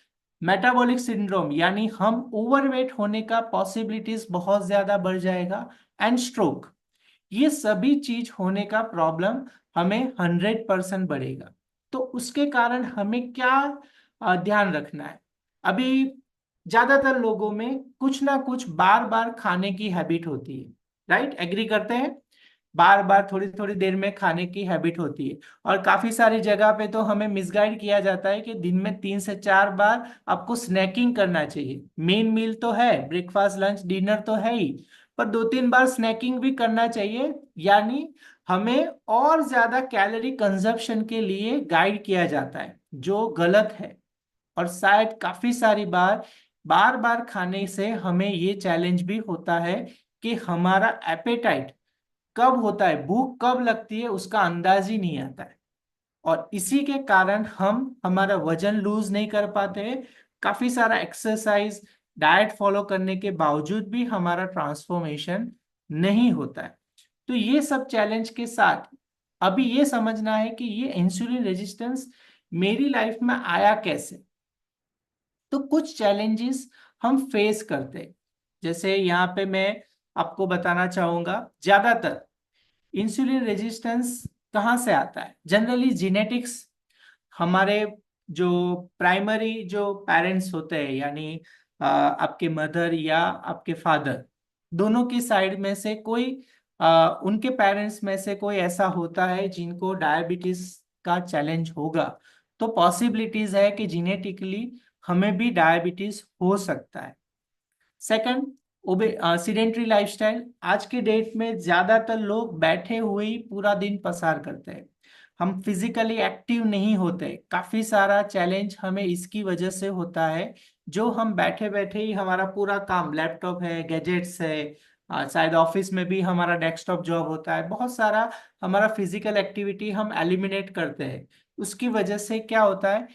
metabolic syndrome, यानी हम ओवरवेट होने का पॉसिबिलिटीज बहुत ज्यादा बढ़ जाएगा, एंड स्ट्रोक। ये सभी चीज होने का प्रॉब्लम हमें 100% बढ़ेगा। तो उसके कारण हमें क्या ध्यान रखना है? अभी ज्यादातर लोगों में कुछ ना कुछ बार बार खाने की हैबिट होती है, राइट? एग्री करते हैं? बार बार थोड़ी थोड़ी देर में खाने की हैबिट होती है। और काफी सारी जगह पे तो हमें मिसगाइड किया जाता है कि दिन में 3 से 4 बार आपको स्नैकिंग करना चाहिए। मेन मील तो है, ब्रेकफास्ट, लंच, डिनर तो है ही, पर 2-3 बार स्नैकिंग भी करना चाहिए। यानी हमें और ज्यादा कैलोरी कंजप्शन के लिए गाइड किया जाता है, जो गलत है। और शायद काफी सारी बार बार बार खाने से हमें ये चैलेंज भी होता है कि हमारा एपेटाइट कब होता है, भूख कब लगती है, उसका अंदाज ही नहीं आता है। और इसी के कारण हम हमारा वजन लूज नहीं कर पाते हैं। काफी सारा एक्सरसाइज, डाइट फॉलो करने के बावजूद भी हमारा ट्रांसफॉर्मेशन नहीं होता है। तो ये सब चैलेंज के साथ अभी ये समझना है कि ये इंसुलिन रेजिस्टेंस मेरी लाइफ में आया कैसे। तो कुछ चैलेंजेस हम फेस करते हैं। जैसे यहाँ पे मैं आपको बताना चाहूंगा, ज्यादातर इंसुलिन रेजिस्टेंस कहाँ से आता है। जनरली जेनेटिक्स, हमारे जो प्राइमरी जो पेरेंट्स होते हैं, यानी आपके मदर या आपके फादर, दोनों की साइड में से कोई उनके पेरेंट्स में से कोई ऐसा होता है जिनको डायबिटीज का चैलेंज होगा, तो पॉसिबिलिटीज है कि जेनेटिकली हमें भी डायबिटीज हो सकता है। सेकंड, ओबे सीडेंट्री लाइफस्टाइल। आज के डेट में ज्यादातर लोग बैठे हुए ही पूरा दिन पसार करते हैं। हम फिजिकली एक्टिव नहीं होते। काफी सारा चैलेंज हमें इसकी वजह से होता है, जो हम बैठे बैठे ही हमारा पूरा काम, लैपटॉप है, गैजेट्स है, शायद ऑफिस में भी हमारा डेस्कटॉप जॉब होता है, बहुत सारा हमारा फिजिकल एक्टिविटी हम एलिमिनेट करते हैं। उसकी वजह से क्या होता है,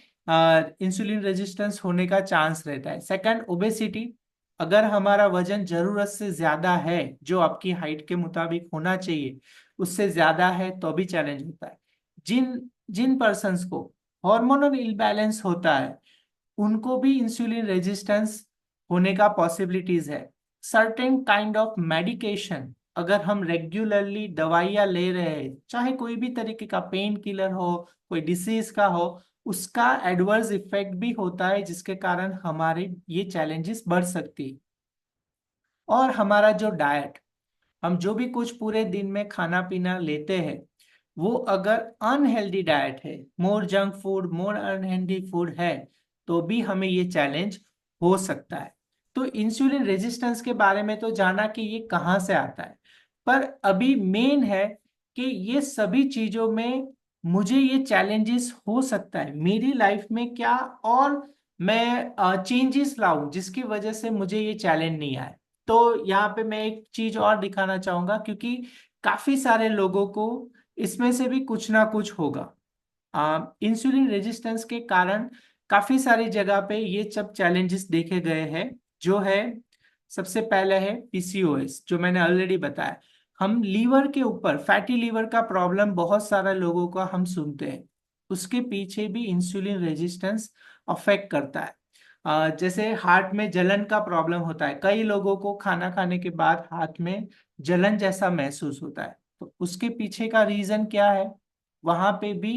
इंसुलिन रेजिस्टेंस होने का चांस रहता है। Second, obesity. अगर हमारा वजन जरूरत से ज्यादा है, जो आपकी हाइट के मुताबिक होना चाहिए, उससे ज्यादा है, तो भी चैलेंज होता है। जिन जिन पर्सन्स को हार्मोनल इम्बैलेंस होता है, उनको भी इंसुलिन रेजिस्टेंस होने का पॉसिबिलिटीज है। सर्टेन काइंड ऑफ मेडिकेशन, अगर हम रेगुलरली दवाइयाँ ले रहे हैं, चाहे कोई भी तरीके का पेन किलर हो, कोई डिसीज का हो, उसका एडवर्स इफेक्ट भी होता है, जिसके कारण हमारे ये चैलेंजेस बढ़ सकती है। और हमारा जो डाइट, हम जो भी कुछ पूरे दिन में खाना पीना लेते हैं, वो अगर अनहेल्दी डाइट है, मोर जंक फूड, मोर अनहेल्दी फूड है, तो भी हमें ये चैलेंज हो सकता है। तो इंसुलिन रेजिस्टेंस के बारे में तो जाना कि ये कहाँ से आता है, पर अभी मेन है कि ये सभी चीजों में मुझे ये चैलेंजेस हो सकता है मेरी लाइफ में क्या, और मैं चेंजेस लाऊं जिसकी वजह से मुझे ये चैलेंज नहीं आए। तो यहाँ पे मैं एक चीज और दिखाना चाहूंगा, क्योंकि काफी सारे लोगों को इसमें से भी कुछ ना कुछ होगा। इंसुलिन रेजिस्टेंस के कारण काफी सारी जगह पे ये सब चैलेंजेस देखे गए हैं। जो है, सबसे पहले है पीसीओएस, जो मैंने ऑलरेडी बताया। हम लीवर के ऊपर, फैटी लीवर का प्रॉब्लम बहुत सारे लोगों का हम सुनते हैं, उसके पीछे भी इंसुलिन रेजिस्टेंस अफेक्ट करता है। जैसे हार्ट में जलन का प्रॉब्लम होता है, कई लोगों को खाना खाने के बाद हाथ में जलन जैसा महसूस होता है, तो उसके पीछे का रीजन क्या है, वहां पे भी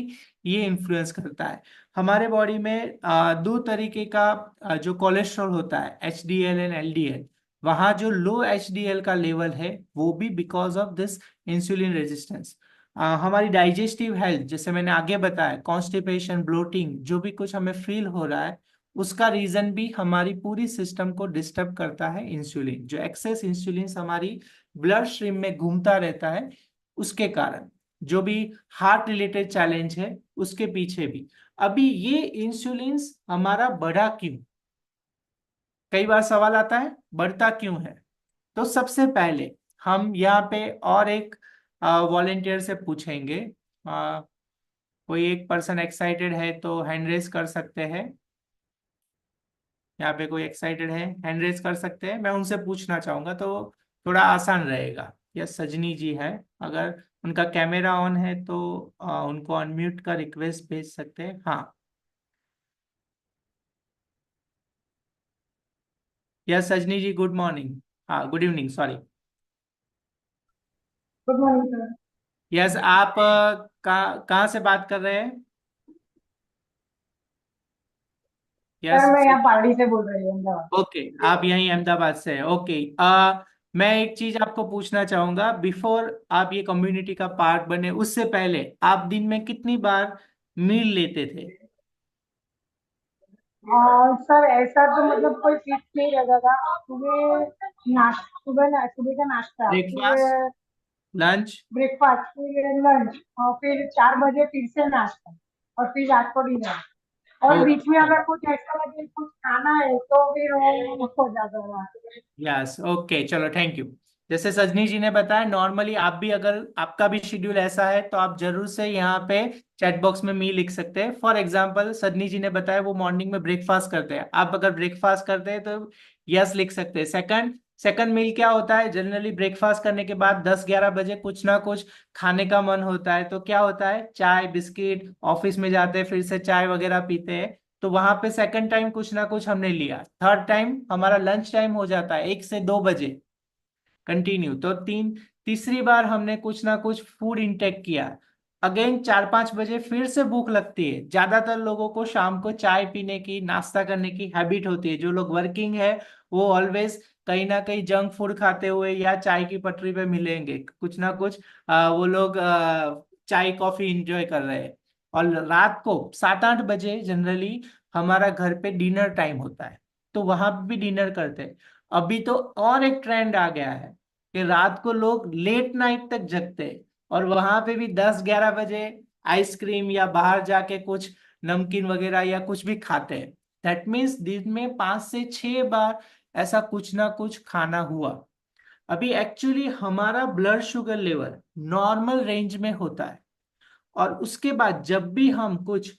ये इन्फ्लुएंस करता है। हमारे बॉडी में दो तरीके का जो कोलेस्ट्रॉल होता है, एचडीएल एंड एलडीएल। वहाँ जो लो एचडीएल का लेवल है, वो भी because of this insulin resistance. हमारी डाइजेस्टिव हेल्थ, जैसे मैंने आगे बताया, कॉन्स्टिपेशन, ब्लोटिंग, जो भी कुछ हमें फील हो रहा है, उसका रीजन भी हमारी पूरी सिस्टम को डिस्टर्ब करता है इंसुलिन। जो एक्सेस इंसुलिन हमारी ब्लड स्ट्रीम में घूमता रहता है, उसके कारण जो भी हार्ट रिलेटेड चैलेंज है, उसके पीछे भी। अभी ये इंसुलिन हमारा बढ़ा क्यों, कई बार सवाल आता है, बढ़ता क्यों है। तो सबसे पहले हम यहाँ पे और एक वॉलेंटियर से पूछेंगे। आ, कोई एक पर्सन एक्साइटेड है तो हैंड रेज कर सकते हैं। यहाँ पे कोई एक्साइटेड है, हैंड रेज कर सकते हैं, मैं उनसे पूछना चाहूंगा तो थोड़ा आसान रहेगा। यस, सजनी जी है, अगर उनका कैमरा ऑन है तो उनको अनम्यूट का रिक्वेस्ट भेज सकते हैं। हाँ, यस सजनी जी, गुड मॉर्निंग। हाँ, good evening, sorry. Good morning sir. Yes, आप कहाँ से बात कर रहे हैं। यस, सर मैं यहाँ पार्टी से बोल रही हूँ, अहमदाबाद। ओके, आप यहीं अहमदाबाद से हैं। ओके, मैं एक चीज आपको पूछना चाहूंगा, बिफोर आप ये कम्युनिटी का पार्ट बने, उससे पहले आप दिन में कितनी बार मील लेते थे। और सर ऐसा तो मतलब कोई फिक्स नहीं रहता था। सुबह का नाश्ता, ब्रेकफास्ट। फिर लंच। ब्रेकफास्ट, फिर लंच, और फिर 4 बजे फिर से नाश्ता, और फिर रात को डिनर। और बीच में ओके। अगर कुछ ऐसा लगे कुछ खाना है तो फिर वो हो जाता है। यस, ओके, चलो, थैंक यू। जैसे सजनी जी ने बताया, नॉर्मली आप भी, अगर आपका भी शेड्यूल ऐसा है तो आप जरूर से यहाँ पे चैट बॉक्स में मी लिख सकते हैं। फॉर एग्जांपल, सजनी जी ने बताया वो मॉर्निंग में ब्रेकफास्ट करते हैं, आप अगर ब्रेकफास्ट करते हैं तो यस लिख सकते हैं। सेकंड सेकंड मील क्या होता है, जनरली ब्रेकफास्ट करने के बाद 10-11 बजे कुछ ना कुछ खाने का मन होता है, तो क्या होता है, चाय बिस्किट, ऑफिस में जाते हैं फिर से चाय वगैरह पीते हैं, तो वहां पे सेकंड टाइम कुछ ना कुछ हमने लिया। थर्ड टाइम हमारा लंच टाइम हो जाता है 1 से 2 बजे कंटिन्यू, तो तीसरी बार हमने कुछ ना कुछ फूड इंटेक किया। अगेन 4-5 बजे फिर से भूख लगती है। ज्यादातर लोगों को शाम को चाय पीने की, नाश्ता करने की हैबिट होती है। जो लोग वर्किंग है वो ऑलवेज कहीं ना कहीं जंक फूड खाते हुए या चाय की पटरी पे मिलेंगे, कुछ ना कुछ वो लोग चाय कॉफी इंजॉय कर रहे हैं। और रात को 7-8 बजे जनरली हमारा घर पे डिनर टाइम होता है, तो वहां पे भी डिनर करते हैं। अभी तो और एक ट्रेंड आ गया है कि रात को लोग लेट नाइट तक जगते हैं, और वहां पे भी 10-11 बजे आइसक्रीम या बाहर जाके कुछ नमकीन वगैरह या कुछ भी खाते हैं। दैट मीन्स दिन में 5 से 6 बार ऐसा कुछ ना कुछ खाना हुआ। अभी एक्चुअली हमारा blood sugar level normal range में होता है, और उसके बाद जब भी हम कुछ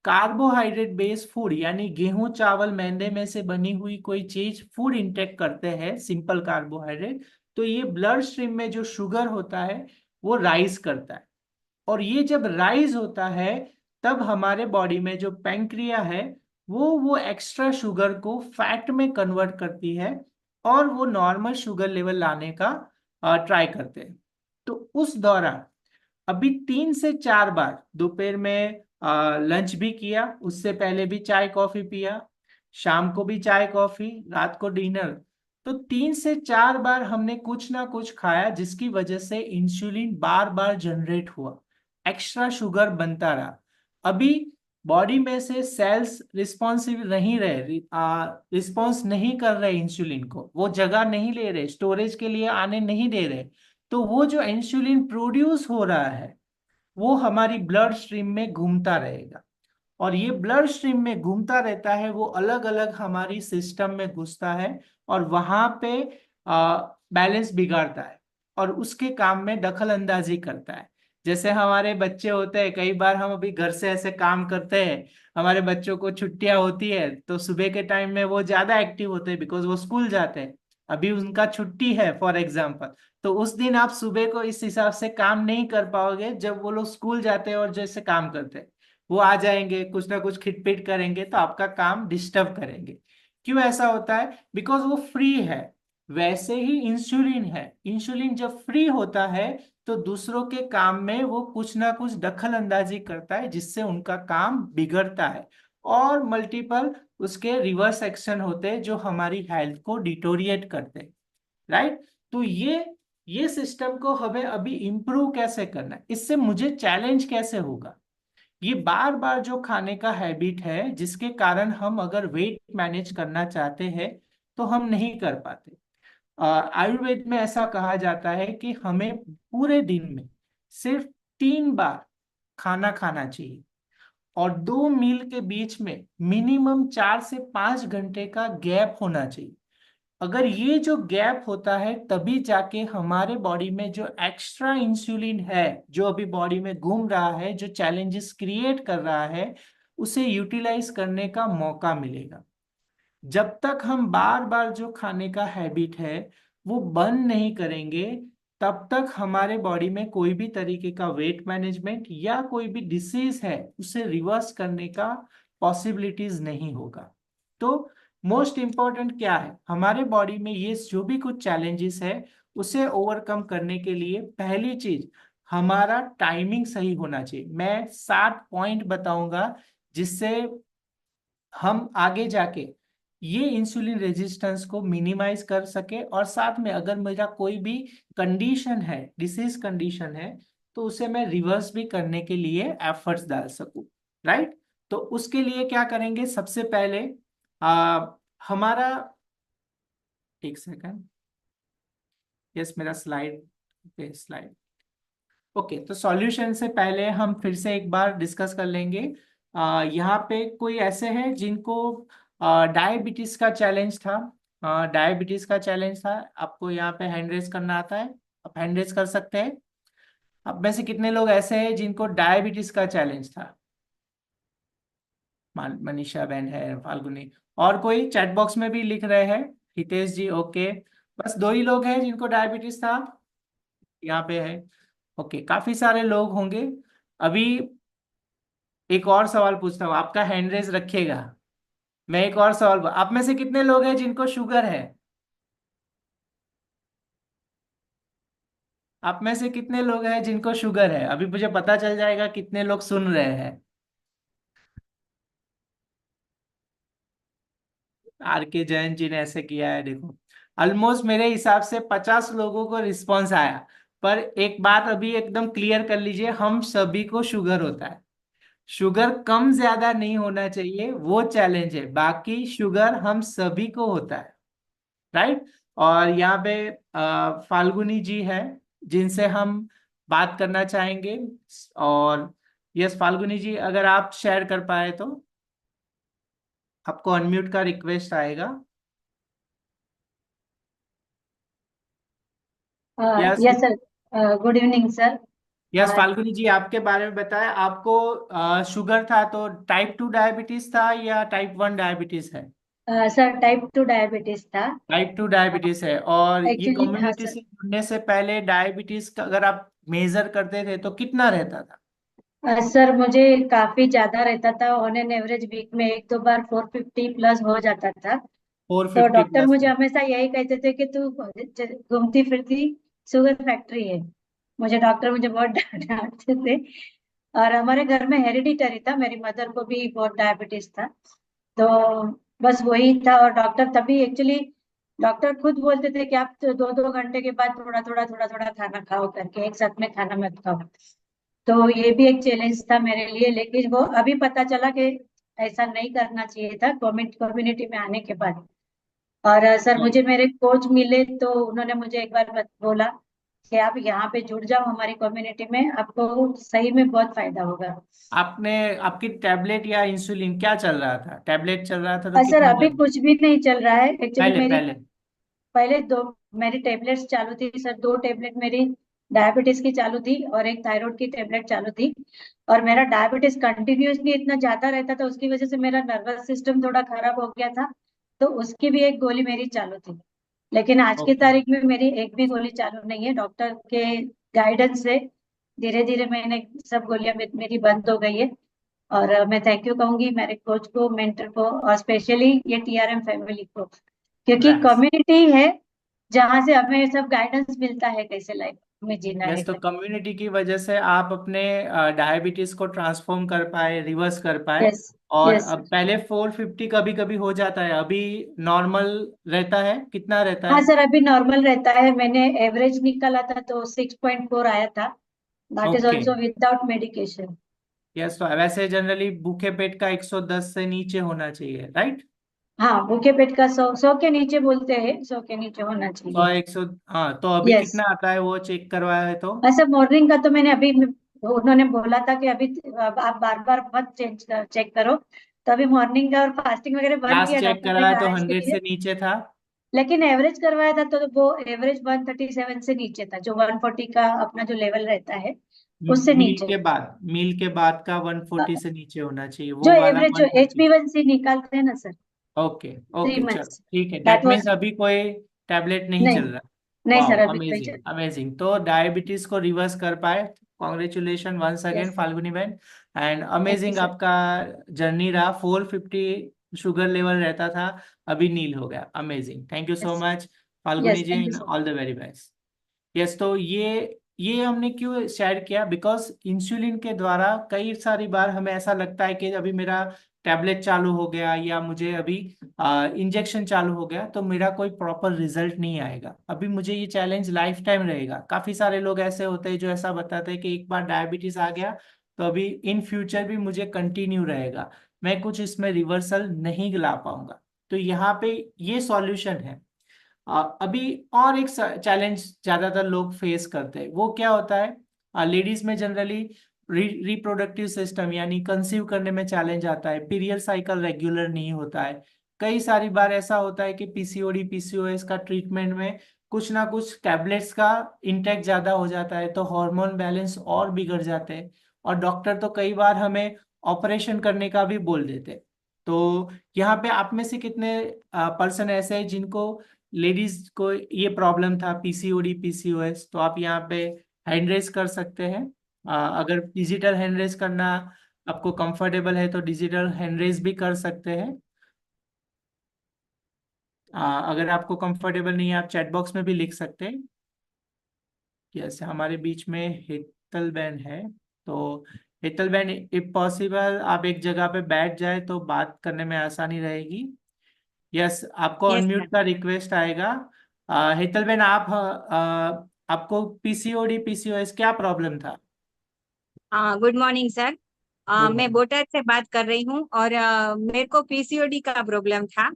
कार्बोहाइड्रेट बेस्ड फूड, यानी गेहूं चावल मैदे में से बनी हुई कोई चीज फूड इंटेक करते हैं, सिंपल कार्बोहाइड्रेट, तो ये ब्लड स्ट्रीम में जो शुगर होता है वो राइज करता है। और ये जब राइज होता है तब हमारे बॉडी में जो पैंक्रिया है वो एक्स्ट्रा शुगर को फैट में कन्वर्ट करती है, और वो नॉर्मल शुगर लेवल लाने का ट्राई करते हैं। तो उस दौरान अभी 3 से 4 बार दोपहर में लंच भी किया, उससे पहले भी चाय कॉफी पिया, शाम को भी चाय कॉफी, रात को डिनर, तो 3 से 4 बार हमने कुछ ना कुछ खाया, जिसकी वजह से इंसुलिन बार बार जनरेट हुआ, एक्स्ट्रा शुगर बनता रहा। अभी बॉडी में से सेल्स रिस्पॉन्सिव नहीं रहे, रिस्पॉन्स नहीं कर रहे इंसुलिन को, वो जगह नहीं ले रहे, स्टोरेज के लिए आने नहीं दे रहे, तो वो जो इंसुलिन प्रोड्यूस हो रहा है वो हमारी ब्लड स्ट्रीम में घूमता रहेगा। और ये ब्लड स्ट्रीम में घूमता रहता है, वो अलग अलग हमारी सिस्टम में घुसता है, और वहां पे बैलेंस बिगाड़ता है, और उसके काम में दखल अंदाजी करता है। जैसे हमारे बच्चे होते हैं, कई बार हम अभी घर से ऐसे काम करते हैं, हमारे बच्चों को छुट्टियां होती है तो सुबह के टाइम में वो ज्यादा एक्टिव होते हैं, बिकॉज वो स्कूल जाते हैं। अभी उनका छुट्टी है फॉर एग्जाम्पल, तो उस दिन आप सुबह को इस हिसाब से काम नहीं कर पाओगे जब वो लोग स्कूल जाते हैं और जैसे काम करते हैं। वो आ जाएंगे, कुछ ना कुछ खिटपिट करेंगे, तो आपका काम डिस्टर्ब करेंगे। क्यों ऐसा होता है? बिकॉज वो फ्री है। वैसे ही इंसुलिन है, इंसुलिन जब फ्री होता है तो दूसरों के काम में वो कुछ ना कुछ दखल अंदाजी करता है, जिससे उनका काम बिगड़ता है, और मल्टीपल उसके रिवर्स एक्शन होते हैं जो हमारी हेल्थ को डिटोरिएट करते हैं। राइट? तो ये सिस्टम को हमें अभी इंप्रूव कैसे करना है, इससे मुझे चैलेंज कैसे होगा? ये बार बार जो खाने का हैबिट है, जिसके कारण हम अगर वेट मैनेज करना चाहते हैं तो हम नहीं कर पाते। आयुर्वेद में ऐसा कहा जाता है कि हमें पूरे दिन में सिर्फ 3 बार खाना खाना चाहिए, और 2 मील के बीच में मिनिमम 4 से 5 घंटे का गैप होना चाहिए। अगर ये जो गैप होता है तभी जाके हमारे बॉडी में जो एक्स्ट्रा इंसुलिन है, जो अभी बॉडी में घूम रहा है, जो चैलेंजेस क्रिएट कर रहा है, उसे यूटिलाइज करने का मौका मिलेगा। जब तक हम बार बार जो खाने का हैबिट है वो बंद नहीं करेंगे, तब तक हमारे बॉडी में कोई भी तरीके का वेट मैनेजमेंट या कोई भी डिसीज है उसे रिवर्स करने का पॉसिबिलिटीज नहीं होगा। तो मोस्ट इंपॉर्टेंट क्या है हमारे बॉडी में, ये जो भी कुछ चैलेंजेस है उसे ओवरकम करने के लिए पहली चीज हमारा टाइमिंग सही होना चाहिए। मैं 7 पॉइंट बताऊंगा जिससे हम आगे जाके ये इंसुलिन रेजिस्टेंस को मिनिमाइज कर सके, और साथ में अगर मेरा कोई भी कंडीशन है, डिसीज कंडीशन है, तो उसे मैं रिवर्स भी करने के लिए एफर्ट्स डाल सकूं। राइट? तो उसके लिए क्या करेंगे, सबसे पहले हमारा, एक सेकंड, यस, मेरा स्लाइड पे स्लाइड, ओके, तो सॉल्यूशन से पहले हम फिर से एक बार डिस्कस कर लेंगे। यहाँ पे कोई ऐसे हैं जिनको डायबिटीज का चैलेंज था? डायबिटीज का चैलेंज था, आपको यहाँ पे हैंड रेज करना आता है? आप हैंड रेज कर सकते हैं। अब में से कितने लोग ऐसे हैं जिनको डायबिटीज का चैलेंज था? मनीषा बहन है, फाल्गुनी, और कोई चैट बॉक्स में भी लिख रहे हैं, हितेश जी, ओके। बस दो ही लोग हैं जिनको डायबिटीज था यहाँ पे है। ओके, काफी सारे लोग होंगे। अभी एक और सवाल पूछता हूँ, आपका हैंड रेज रखिएगा। मैं एक और सवाल, आप में से कितने लोग हैं जिनको शुगर है? आप में से कितने लोग हैं जिनको शुगर है? अभी मुझे पता चल जाएगा कितने लोग सुन रहे हैं। आर के जैन जी ने ऐसे किया है, देखो, ऑलमोस्ट मेरे हिसाब से 50 लोगों को रिस्पॉन्स आया। पर एक बात अभी एकदम क्लियर कर लीजिए, हम सभी को शुगर होता है। शुगर कम ज्यादा नहीं होना चाहिए, वो चैलेंज है, बाकी शुगर हम सभी को होता है, राइट। और यहाँ पे फाल्गुनी जी है जिनसे हम बात करना चाहेंगे। और यस फाल्गुनी जी, अगर आप शेयर कर पाए तो आपको अनम्यूट का रिक्वेस्ट आएगा। Yes. Yes sir, good evening sir. Yes Falguni ji, आपके बारे में बताएं। आपको शुगर था तो टाइप 2 डायबिटीज था या टाइप 1 डायबिटीज है? सर टाइप 2 डायबिटीज था। टाइप 2 डायबिटीज है। और ये एक्चुअली हाँ कम्युनिटी सर। से जुड़ने से पहले डायबिटीज का अगर आप मेजर करते थे तो कितना रहता था? सर मुझे काफी ज्यादा रहता था, ऑन एन एवरेज वीक में एक दो बार 450 प्लस हो जाता था। तो 450 डॉक्टर प्लस? मुझे हमेशा यही कहते थे कि तू घूमती फिरती शुगर फैक्ट्री है। मुझे बहुत डांटते थे। और हमारे घर में हेरिडिटरी था, मेरी मदर को भी बहुत डायबिटीज था। तो बस वही था। और डॉक्टर तभी एक्चुअली डॉक्टर खुद बोलते थे कि आप तो 2-2 घंटे के बाद थोड़ा थोड़ा खाना खाओ करके, एक साथ में खाना मत खाओ। तो ये भी एक चैलेंज था मेरे लिए, लेकिन वो अभी पता चला कि ऐसा नहीं करना चाहिए था कम्युनिटी में आने के बाद। और सर मुझे मेरे कोच मिले तो उन्होंने मुझे एक बार बोला कि आप यहाँ पे जुड़ जाओ हमारी कम्युनिटी में, आपको सही में बहुत फायदा होगा। आपने आपकी टैबलेट या इंसुलिन क्या चल रहा था? टैबलेट चल रहा था तो और सर कितना अभी चल? कुछ भी नहीं चल रहा है एक्चुअली। पहले मेरी पहले पहले दो मेरी टेबलेट्स चालू थी सर, 2 टेबलेट मेरी डायबिटीज की चालू थी और एक थायराइड की टेबलेट चालू थी। और मेरा डायबिटीज कंटिन्यूअसली इतना ज्यादा रहता था, उसकी वजह से मेरा नर्वस सिस्टम थोड़ा खराब हो गया था। तो उसकी भी एक गोली मेरी चालू थी। लेकिन आज की ओके। तारीख में मेरी एक भी गोली चालू नहीं है, डॉक्टर के गाइडेंस से धीरे धीरे मैंने सब गोलियां मेरी बंद हो गई है। और मैं थैंक यू कहूंगी मेरे कोच को, मेंटर को, और स्पेशली ये टीआरएम फैमिली को, क्योंकि नाइस। कम्युनिटी है जहाँ से हमें सब गाइडेंस मिलता है कैसे लाइफ में जीना है यस, तो करके। कम्युनिटी की वजह से आप अपने डायबिटीज को ट्रांसफॉर्म कर पाए, रिवर्स कर पाए। यस। और यस। अब पहले 450 कभी कभी हो जाता है, अभी नॉर्मल रहता है? कितना रहता हाँ है? सर अभी नॉर्मल रहता है, मैंने एवरेज निकाला था तो 6.4 आया था। That is okay. Also without medication. Yes, तो वैसे जनरली भूखे पेट का 110 से नीचे होना चाहिए, राइट? हाँ भूखे पेट का 100 के नीचे बोलते हैं, 100 के नीचे होना 100 चाहिए। 100, हाँ, तो अभी यस। कितना आता है वो चेक करवाया है तो? अच्छा मॉर्निंग का तो मैंने अभी उन्होंने बोला था कि अभी अब आप बार बार मत चेक करो। तो अभी मॉर्निंग का और फास्टिंग वगैरह बंद लास्ट किया चेक डॉक्टर ने कराया तो कहा इसके 100 लिए। से नीचे था? लेकिन एवरेज करवाया था तो वो एवरेज 137 से नीचे था, जो 140 का अपना जो लेवल रहता है उससे नीचे। मील के बाद का 140 से नीचे होना चाहिए, जो वो वाला एवरेज जो 130। HbA1c निकालते हैं ना सर, ओके। 3 ओके, चलो मंथ्स, ठीक है, दैट दैट मीन्स वाज। अभी कोई टैबलेट नहीं नहीं, चल रहा। नहीं वाओ, सर अभी कोई अमेजिंग चल। अमेजिंग, तो डायबिटीज को रिवर्स कर पाए। Congratulation once again yes. Falguni बहन। And thank you amazing sir. आपका जर्नी रहा। 450 शुगर लेवल रहता था, अभी नील हो गया। Amazing, thank you so yes. Much Falguni yes ji, thank you and sir. All the very best. Yes, तो ये हमने क्यों शेयर किया? बिकॉज इंसुलिन के द्वारा कई सारी बार हमें ऐसा लगता है कि अभी मेरा टैबलेट चालू हो गया या मुझे अभी इंजेक्शन चालू हो गया तो मेरा कोई प्रॉपर रिजल्ट नहीं आएगा, अभी मुझे ये चैलेंज लाइफ टाइम रहेगा। काफी सारे लोग ऐसे होते हैं जो ऐसा बताते हैं कि एक बार डायबिटीज आ गया तो अभी इन फ्यूचर भी मुझे कंटिन्यू रहेगा, मैं कुछ इसमें रिवर्सल नहीं ला पाऊंगा। तो यहाँ पे ये सॉल्यूशन है। अभी और एक चैलेंज ज्यादातर लोग फेस करते हैं, वो क्या होता है? लेडीज में जनरली रिप्रोडक्टिव सिस्टम यानी कंसीव करने में चैलेंज आता है, पीरियड साइकिल रेगुलर नहीं होता है। कई सारी बार ऐसा होता है कि पीसीओडी पीसीओएस का ट्रीटमेंट में कुछ ना कुछ टैबलेट्स का इंटेक ज्यादा हो जाता है, तो हार्मोन बैलेंस और बिगड़ जाते हैं, और डॉक्टर तो कई बार हमें ऑपरेशन करने का भी बोल देते हैं। तो यहाँ पे आप में से कितने पर्सन ऐसे हैं जिनको, लेडीज को ये प्रॉब्लम था पीसीओडी पीसीओएस? तो आप यहाँ पे हैंड रेज कर सकते हैं। अगर डिजिटल हैंड रेज करना आपको कंफर्टेबल है तो डिजिटल हैंड रेज भी कर सकते हैं। अगर आपको कंफर्टेबल नहीं है आप चैट बॉक्स में भी लिख सकते हैं। यस, हमारे बीच में हेतल बहन है, तो हेतल बहन इफ पॉसिबल आप एक जगह पे बैठ जाए तो बात करने में आसानी रहेगी। यस, आपको यस अनम्यूट सर। का रिक्वेस्ट आएगा। हेतल बहन आपको पीसीओडी पीसीओएस क्या प्रॉब्लम था? Good morning sir. गुड मैं मॉर्निंग। बोटाद से बात कर रही हूँ और मेरे को पीसीओडी का प्रॉब्लम था।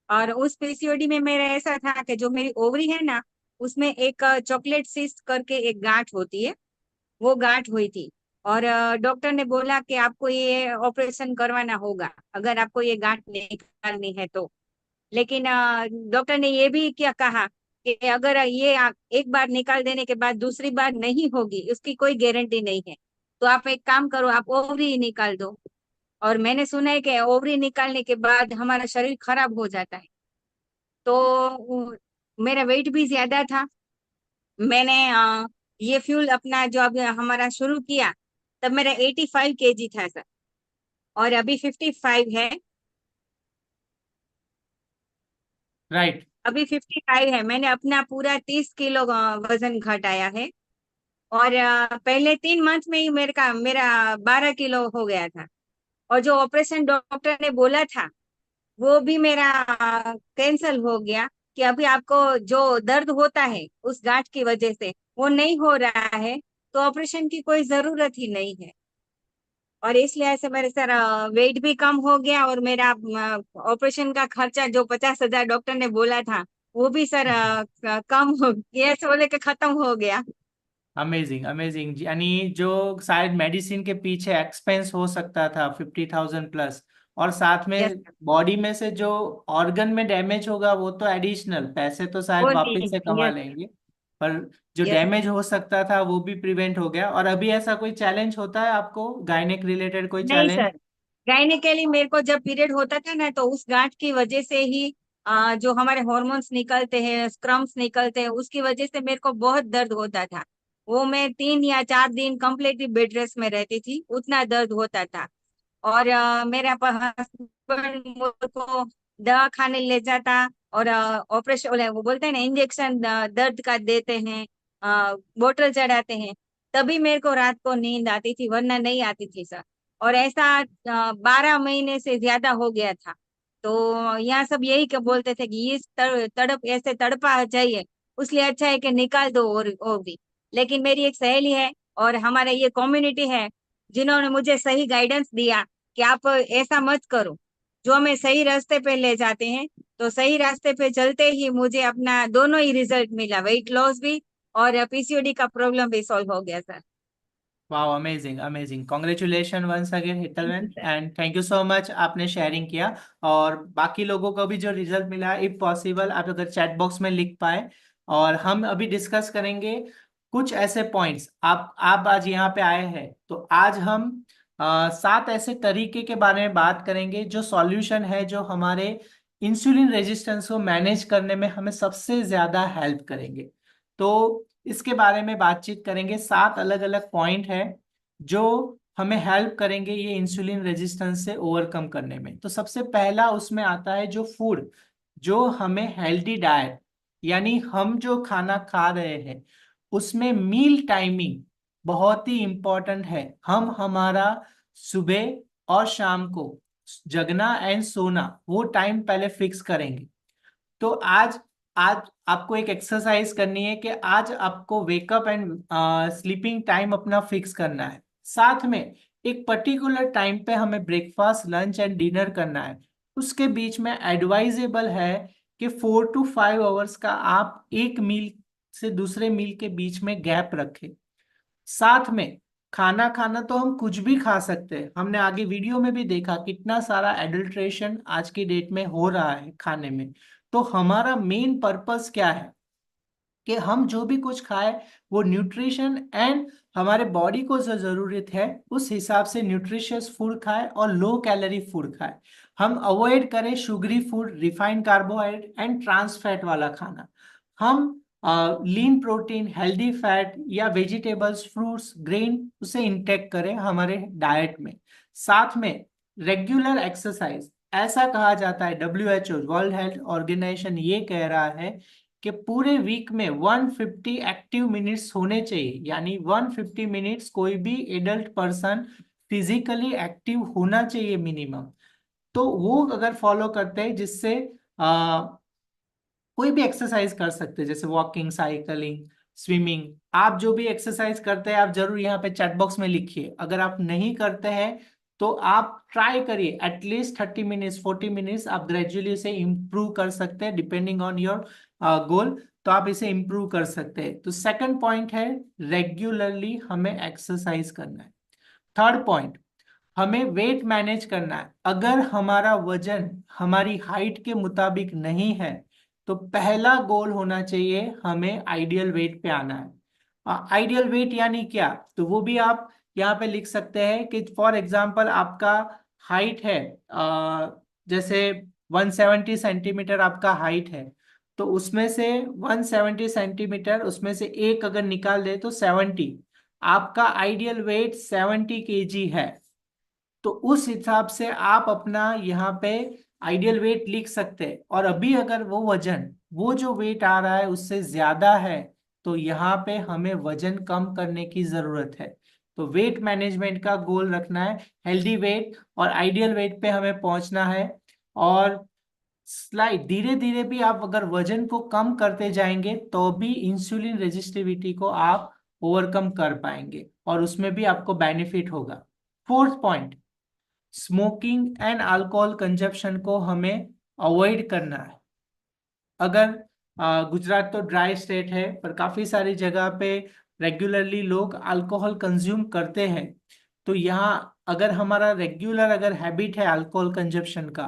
और उस पीसीओडी में मेरा ऐसा था कि जो मेरी ओवरी है ना, उसमें एक चॉकलेट सिस्ट करके एक गांठ होती है, वो गांठ हुई थी। और डॉक्टर ने बोला कि आपको ये ऑपरेशन करवाना होगा अगर आपको ये गांठ निकालनी है तो। लेकिन डॉक्टर ने ये भी क्या कहा कि अगर ये एक बार निकाल देने के बाद दूसरी बार नहीं होगी उसकी कोई गारंटी नहीं है, तो आप एक काम करो, आप ओवरी ही निकाल दो। और मैंने सुना है कि ओवरी निकालने के बाद हमारा शरीर खराब हो जाता है। तो मेरा वेट भी ज्यादा था। मैंने ये फ्यूल अपना जो अब हमारा शुरू किया तब मेरा 85 kg था सर, और अभी 55 है। राइट। अभी 55 है। मैंने अपना पूरा 30 किलो वजन घटाया है। और पहले 3 मंथ में ही मेरा 12 किलो हो गया था। और जो ऑपरेशन डॉक्टर ने बोला था वो भी मेरा कैंसिल हो गया, कि अभी आपको जो दर्द होता है उस गांठ की वजह से वो नहीं हो रहा है, तो ऑपरेशन की कोई जरूरत ही नहीं है। और इसलिए ऐसे मेरे सर वेट भी कम हो गया, और मेरा ऑपरेशन का खर्चा जो 50,000 डॉक्टर ने बोला था वो भी सर कम हो गया, ऐसे बोले कि खत्म हो गया। अमेजिंग अमेजिंग, यानी जो शायद मेडिसिन के पीछे एक्सपेंस हो सकता था 50,000 प्लस, और साथ यस में बॉडी में से जो ऑर्गन में डैमेज होगा वो तो एडिशनल पैसे तो शायद वो वापस नहीं। से कमा यस लेंगे, पर जो यस। डैमेज हो सकता था वो भी प्रिवेंट हो गया। और अभी ऐसा कोई चैलेंज होता है आपको, गायनेक रिलेटेड कोई नहीं चैलेंज? सर, गायनेकली मेरे को जब पीरियड होता था ना, तो उस गांठ की वजह से ही जो हमारे हॉर्मोन्स निकलते हैं, स्क्रम्स निकलते हैं, उसकी वजह से मेरे को बहुत दर्द होता था। वो मैं 3 या 4 दिन कंप्लीटली बेड रेस्ट में रहती थी, उतना दर्द होता था। और मेरा हस्बैंड मुझको दवा खाने ले जाता, और ऑपरेशन वो बोलते हैं ना, इंजेक्शन दर्द का देते हैं, बोतल चढ़ाते हैं, तभी मेरे को रात को नींद आती थी, वरना नहीं आती थी सर। और ऐसा 12 महीने से ज्यादा हो गया था। तो यहाँ सब यही के बोलते थे कि ये तड़प ऐसे तड़पा चाहिए, उसलिए अच्छा है कि निकाल दो और भी। लेकिन मेरी एक सहेली है और हमारा ये कम्युनिटी है जिन्होंने मुझे सही गाइडेंस दिया कि आप ऐसा मत करो, जो हमें सही रास्ते पे ले जाते हैं। तो सही रास्ते पे चलते ही मुझे अपना दोनों ही रिजल्ट मिला, वेट लॉस भी और पीसीओडी का प्रॉब्लम भी सॉल्व हो गया सर। Wow, amazing amazing, congratulation once again हितलमैन, and thank you so much आपने शेयरिंग किया। और बाकी लोगों को भी जो रिजल्ट मिला, इफ पॉसिबल आप अगर चैट बॉक्स में लिख पाए। और हम अभी डिस्कस करेंगे कुछ ऐसे पॉइंट्स, आप आज यहाँ पे आए हैं तो आज हम 7 ऐसे तरीके के बारे में बात करेंगे जो सॉल्यूशन है, जो हमारे इंसुलिन रेजिस्टेंस को मैनेज करने में हमें सबसे ज्यादा हेल्प करेंगे। तो इसके बारे में बातचीत करेंगे। 7 अलग अलग पॉइंट है जो हमें हेल्प करेंगे ये इंसुलिन रेजिस्टेंस से ओवरकम करने में। तो सबसे पहला उसमें आता है जो फूड, जो हमें हेल्दी डाइट, यानी हम जो खाना खा रहे हैं उसमें मील टाइमिंग बहुत ही इंपॉर्टेंट है। हम हमारा सुबह और शाम को जगना एंड सोना वो टाइम पहले फिक्स करेंगे। तो आज आज आपको एक एक्सरसाइज करनी है कि आज आपको वेकअप एंड स्लीपिंग टाइम अपना फिक्स करना है। साथ में एक पर्टिकुलर टाइम पे हमें ब्रेकफास्ट लंच एंड डिनर करना है। उसके बीच में एडवाइजेबल है कि 4 to 5 आवर्स का आप एक मील से दूसरे मील के बीच में गैप रखें। साथ में खाना खाना तो हम कुछ भी खा सकते हैं। हमने आगे वीडियो में भी देखा कितना सारा एडल्ट्रेशन आज की डेट में हो रहा है खाने में। तो हमारा मेन पर्पस क्या है कि हम जो भी कुछ खाए वो न्यूट्रिशन एंड हमारे बॉडी को जो जरूरत है उस हिसाब से न्यूट्रिशियस फूड खाए और लो कैलोरी फूड खाए। हम अवॉइड करें sugary food, refined carbohydrate and trans fat वाला खाना। हम लीन प्रोटीन, हेल्दी फैट या वेजिटेबल्स, फ्रूट्स, ग्रेन उसे इंटेक करें हमारे डाइट में। साथ में रेगुलर एक्सरसाइज, ऐसा कहा जाता है, WHO वर्ल्ड हेल्थ ऑर्गेनाइजेशन ये कह रहा है कि पूरे वीक में 150 एक्टिव मिनट्स होने चाहिए, यानी 150 मिनट्स कोई भी एडल्ट पर्सन फिजिकली एक्टिव होना चाहिए मिनिमम। तो वो अगर फॉलो करते हैं, जिससे कोई भी एक्सरसाइज कर सकते हैं, जैसे वॉकिंग, साइकिलिंग, स्विमिंग। आप जो भी एक्सरसाइज करते हैं आप जरूर यहाँ पे चैट बॉक्स में लिखिए। अगर आप नहीं करते हैं तो आप ट्राई करिए, एटलीस्ट 30 मिनट्स 40 मिनट्स आप ग्रेजुअली इसे इम्प्रूव कर सकते हैं डिपेंडिंग ऑन योर गोल। तो आप इसे इम्प्रूव कर सकते हैं। तो सेकंड पॉइंट है रेगुलरली हमें एक्सरसाइज करना है। थर्ड पॉइंट, हमें वेट मैनेज करना है। अगर हमारा वजन हमारी हाइट के मुताबिक नहीं है तो पहला गोल होना चाहिए हमें आइडियल वेट पे आना है। आइडियल वेट यानी क्या, तो वो भी आप यहाँ पे लिख सकते हैं कि फॉर एग्जांपल आपका हाइट है जैसे 170 सेंटीमीटर आपका हाइट है, तो उसमें से 170 सेंटीमीटर उसमें से एक अगर निकाल दे तो 70, आपका आइडियल वेट 70 केजी है। तो उस हिसाब से आप अपना यहाँ पे आइडियल वेट लिख सकते हैं। और अभी अगर वो वजन, वो जो वेट आ रहा है उससे ज्यादा है तो यहाँ पे हमें वजन कम करने की जरूरत है। तो वेट मैनेजमेंट का गोल रखना है, हेल्दी वेट और आइडियल वेट पे हमें पहुंचना है। और स्लाइड धीरे धीरे भी आप अगर वजन को कम करते जाएंगे तो भी इंसुलिन रेजिस्टिविटी को आप ओवरकम कर पाएंगे और उसमें भी आपको बेनिफिट होगा। Fourth point, smoking and alcohol consumption को हमें अवॉइड करना है। अगर गुजरात तो ड्राई स्टेट है पर काफी सारी जगह पे रेगुलरली लोग अल्कोहल कंज्यूम करते हैं। तो यहाँ अगर हमारा रेगुलर अगर हैबिट है अल्कोहल कंजप्शन का,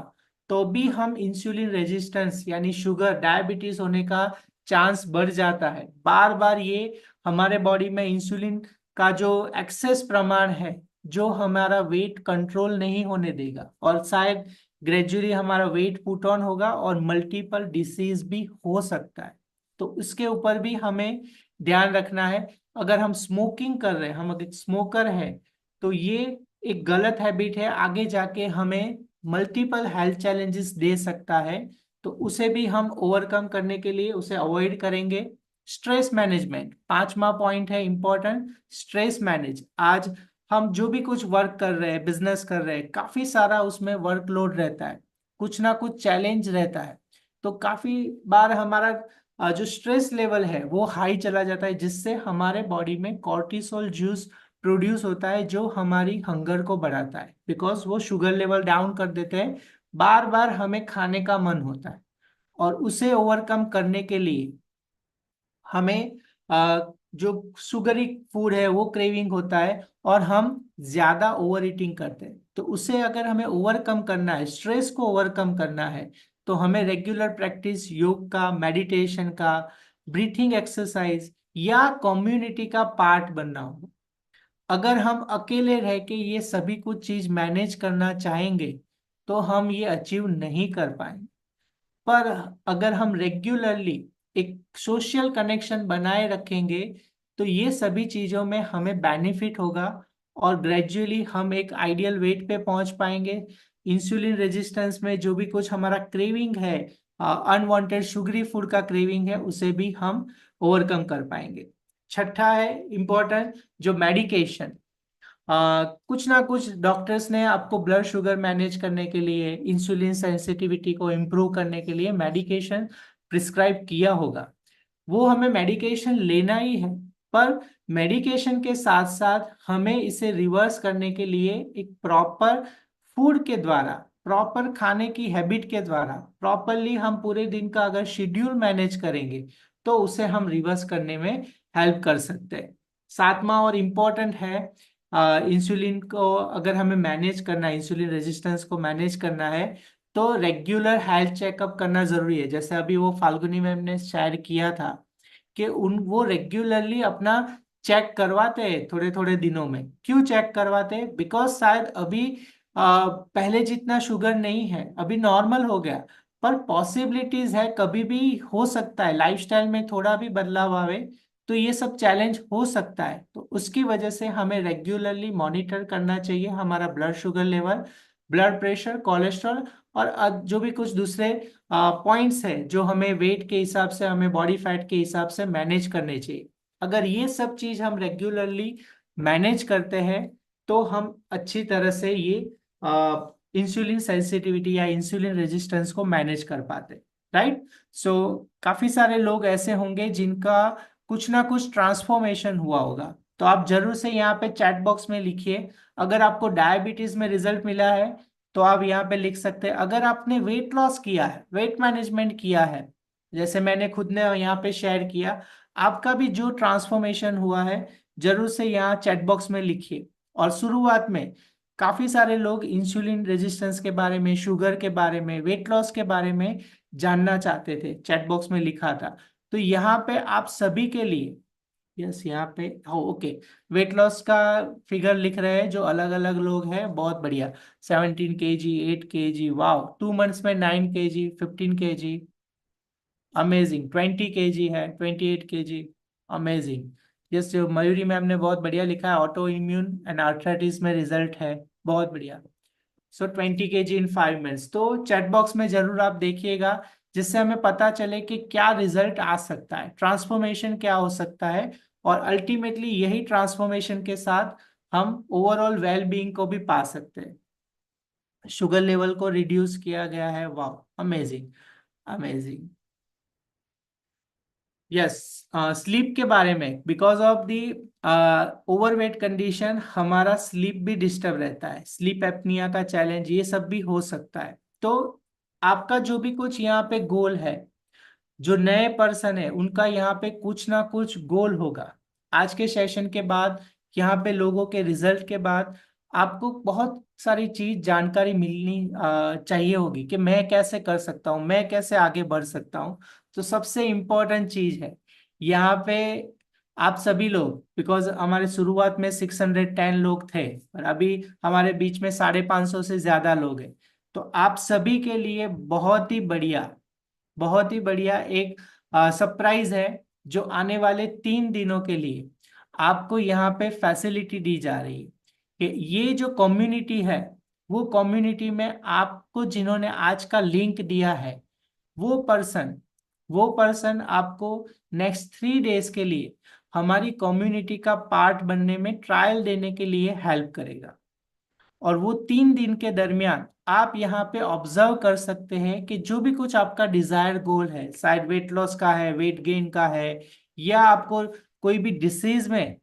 तो भी हम इंसुलिन रेजिस्टेंस यानी शुगर, डायबिटीज होने का चांस बढ़ जाता है। बार बार ये हमारे बॉडी में इंसुलिन का जो एक्सेस प्रमाण है जो हमारा वेट कंट्रोल नहीं होने देगा और शायद ग्रेजुअली हमारा वेट पुट ऑन होगा और मल्टीपल डिसीज भी हो सकता है। तो इसके ऊपर भी हमें ध्यान रखना है। अगर हम स्मोकिंग कर रहे हैं, हम अगर स्मोकर है, तो ये एक गलत हैबिट है, आगे जाके हमें मल्टीपल हेल्थ चैलेंजेस दे सकता है। तो उसे भी हम ओवरकम करने के लिए उसे अवॉइड करेंगे। स्ट्रेस मैनेजमेंट, पांचवा पॉइंट है इंपॉर्टेंट, स्ट्रेस मैनेज। आज हम जो भी कुछ वर्क कर रहे हैं, बिजनेस कर रहे हैं, काफी सारा उसमें वर्कलोड रहता है, कुछ ना कुछ चैलेंज रहता है। तो काफी बार हमारा जो स्ट्रेस लेवल है वो हाई चला जाता है, जिससे हमारे बॉडी में कॉर्टिसोल जूस प्रोड्यूस होता है जो हमारी हंगर को बढ़ाता है, बिकॉज वो शुगर लेवल डाउन कर देते हैं। बार बार हमें खाने का मन होता है और उसे ओवरकम करने के लिए हमें जो शुगरी फूड है वो क्रेविंग होता है और हम ज्यादा ओवर ईटिंग करते हैं। तो उसे अगर हमें ओवरकम करना है, स्ट्रेस को ओवरकम करना है, तो हमें रेगुलर प्रैक्टिस योग का, मेडिटेशन का, ब्रीथिंग एक्सरसाइज या कम्युनिटी का पार्ट बनना होगा। अगर हम अकेले रह के ये सभी कुछ चीज मैनेज करना चाहेंगे तो हम ये अचीव नहीं कर पाएंगे। पर अगर हम रेगुलरली एक सोशल कनेक्शन बनाए रखेंगे तो ये सभी चीजों में हमें बेनिफिट होगा और ग्रेजुअली हम एक आइडियल वेट पे पहुंच पाएंगे। इंसुलिन रेजिस्टेंस में जो भी कुछ हमारा क्रेविंग है, अनवांटेड शुगरी फूड का क्रेविंग है, उसे भी हम ओवरकम कर पाएंगे। छठा है इम्पोर्टेंट, जो मेडिकेशन। कुछ ना कुछ डॉक्टर्स ने आपको ब्लड शुगर मैनेज करने के लिए, इंसुलिन सेंसिटिविटी को इम्प्रूव करने के लिए मेडिकेशन प्रिस्क्राइब किया होगा। वो हमें मेडिकेशन लेना ही है, पर मेडिकेशन के साथ साथ हमें इसे रिवर्स करने के लिए एक प्रॉपर फूड के द्वारा, प्रॉपर खाने की हैबिट के द्वारा, प्रॉपरली हम पूरे दिन का अगर शेड्यूल मैनेज करेंगे तो उसे हम रिवर्स करने में हेल्प कर सकते हैं। सातवां और इम्पोर्टेंट है, इंसुलिन को अगर हमें मैनेज करना है, इंसुलिन रेजिस्टेंस को मैनेज करना है, तो रेगुलर हेल्थ चेकअप करना जरूरी है। जैसे अभी वो फाल्गुनी मैम ने शेयर किया था कि वो रेगुलरली अपना चेक करवाते हैं थोड़े थोड़े दिनों में। क्यों चेक करवाते हैं? बिकॉज शायद अभी पहले जितना शुगर नहीं है, अभी नॉर्मल हो गया, पर पॉसिबिलिटीज है कभी भी हो सकता है लाइफस्टाइल में थोड़ा भी बदलाव आवे तो ये सब चैलेंज हो सकता है। तो उसकी वजह से हमें रेगुलरली मॉनिटर करना चाहिए हमारा blood sugar level, blood pressure, cholesterol और जो भी कुछ दूसरे पॉइंट्स है जो हमें वेट के हिसाब से, हमें बॉडी फैट के हिसाब से मैनेज करने चाहिए। अगर ये सब चीज हम रेगुलरली मैनेज करते हैं तो हम अच्छी तरह से ये इंसुलिन सेंसिटिविटी या इंसुलिन रेजिस्टेंस को मैनेज कर पाते, राइट। सो काफी सारे लोग ऐसे होंगे जिनका कुछ ना कुछ ट्रांसफॉर्मेशन हुआ होगा, तो आप जरूर से यहाँ पे चैट बॉक्स में लिखिए। अगर आपको डायबिटीज में रिजल्ट मिला है तो आप यहाँ पे लिख सकते हैं। अगर आपने वेट लॉस किया है, वेट मैनेजमेंट किया है, जैसे मैंने खुद ने यहाँ पे शेयर किया, आपका भी जो ट्रांसफॉर्मेशन हुआ है जरूर से यहाँ चैट बॉक्स में लिखिए। और शुरुआत में काफी सारे लोग इंसुलिन रेजिस्टेंस के बारे में, शुगर के बारे में, वेट लॉस के बारे में जानना चाहते थे, चैट बॉक्स में लिखा था। तो यहाँ पे आप सभी के लिए, यस यहाँ पे हो, ओके, वेट लॉस का फिगर लिख रहे हैं जो अलग अलग लोग हैं, बहुत बढ़िया। 17 kg, 8 kg, वाह। 2 मंथ्स में 9 kg, 15 kg, अमेजिंग। 20 kg है, 28 kg, अमेजिंग। यस, जो मयूरी मैम ने बहुत बढ़िया लिखा है, ऑटो इम्यून एंड आर्थराइटिस में रिजल्ट है, बहुत बढ़िया। सो 20 kg इन 5 मंथ्स। तो चैट बॉक्स में जरूर आप देखिएगा, जिससे हमें पता चले कि क्या रिजल्ट आ सकता है, ट्रांसफॉर्मेशन क्या हो सकता है, और अल्टीमेटली यही ट्रांसफॉर्मेशन के साथ हम ओवरऑल वेल बीइंग को भी पा सकते हैं। शुगर लेवल को रिड्यूस किया गया है, वाह, अमेजिंग, अमेजिंग। यस, स्लीप के बारे में, because of the overweight condition हमारा स्लीप भी डिस्टर्ब रहता है, स्लीप एप्निया का चैलेंज, ये सब भी हो सकता है। तो आपका जो भी कुछ यहाँ पे गोल है, जो नए पर्सन है उनका यहाँ पे कुछ ना कुछ गोल होगा। आज के सेशन के बाद, यहाँ पे लोगों के रिजल्ट के बाद आपको बहुत सारी चीज जानकारी मिलनी चाहिए होगी कि मैं कैसे कर सकता हूँ, मैं कैसे आगे बढ़ सकता हूँ। तो सबसे इम्पोर्टेंट चीज है यहाँ पे आप सभी लोग, बिकॉज हमारे शुरुआत में 610 लोग थे और अभी हमारे बीच में 550 से ज्यादा लोग हैं। तो आप सभी के लिए बहुत ही बढ़िया, बहुत ही बढ़िया एक सरप्राइज है, जो आने वाले 3 दिनों के लिए आपको यहाँ पे फैसिलिटी दी जा रही है कि ये जो कम्युनिटी है, वो कम्युनिटी में आपको जिन्होंने आज का लिंक दिया है, वो पर्सन आपको नेक्स्ट 3 डेज के लिए हमारी कम्युनिटी का पार्ट बनने में ट्रायल देने के लिए हेल्प करेगा। और वो 3 दिन के दरमियान आप यहाँ पे ऑब्जर्व कर सकते हैं कि जो भी कुछ आपका डिजायर गोल है, शायद वेट लॉस का है, वेट गेन का है, या आपको कोई भी डिसीज में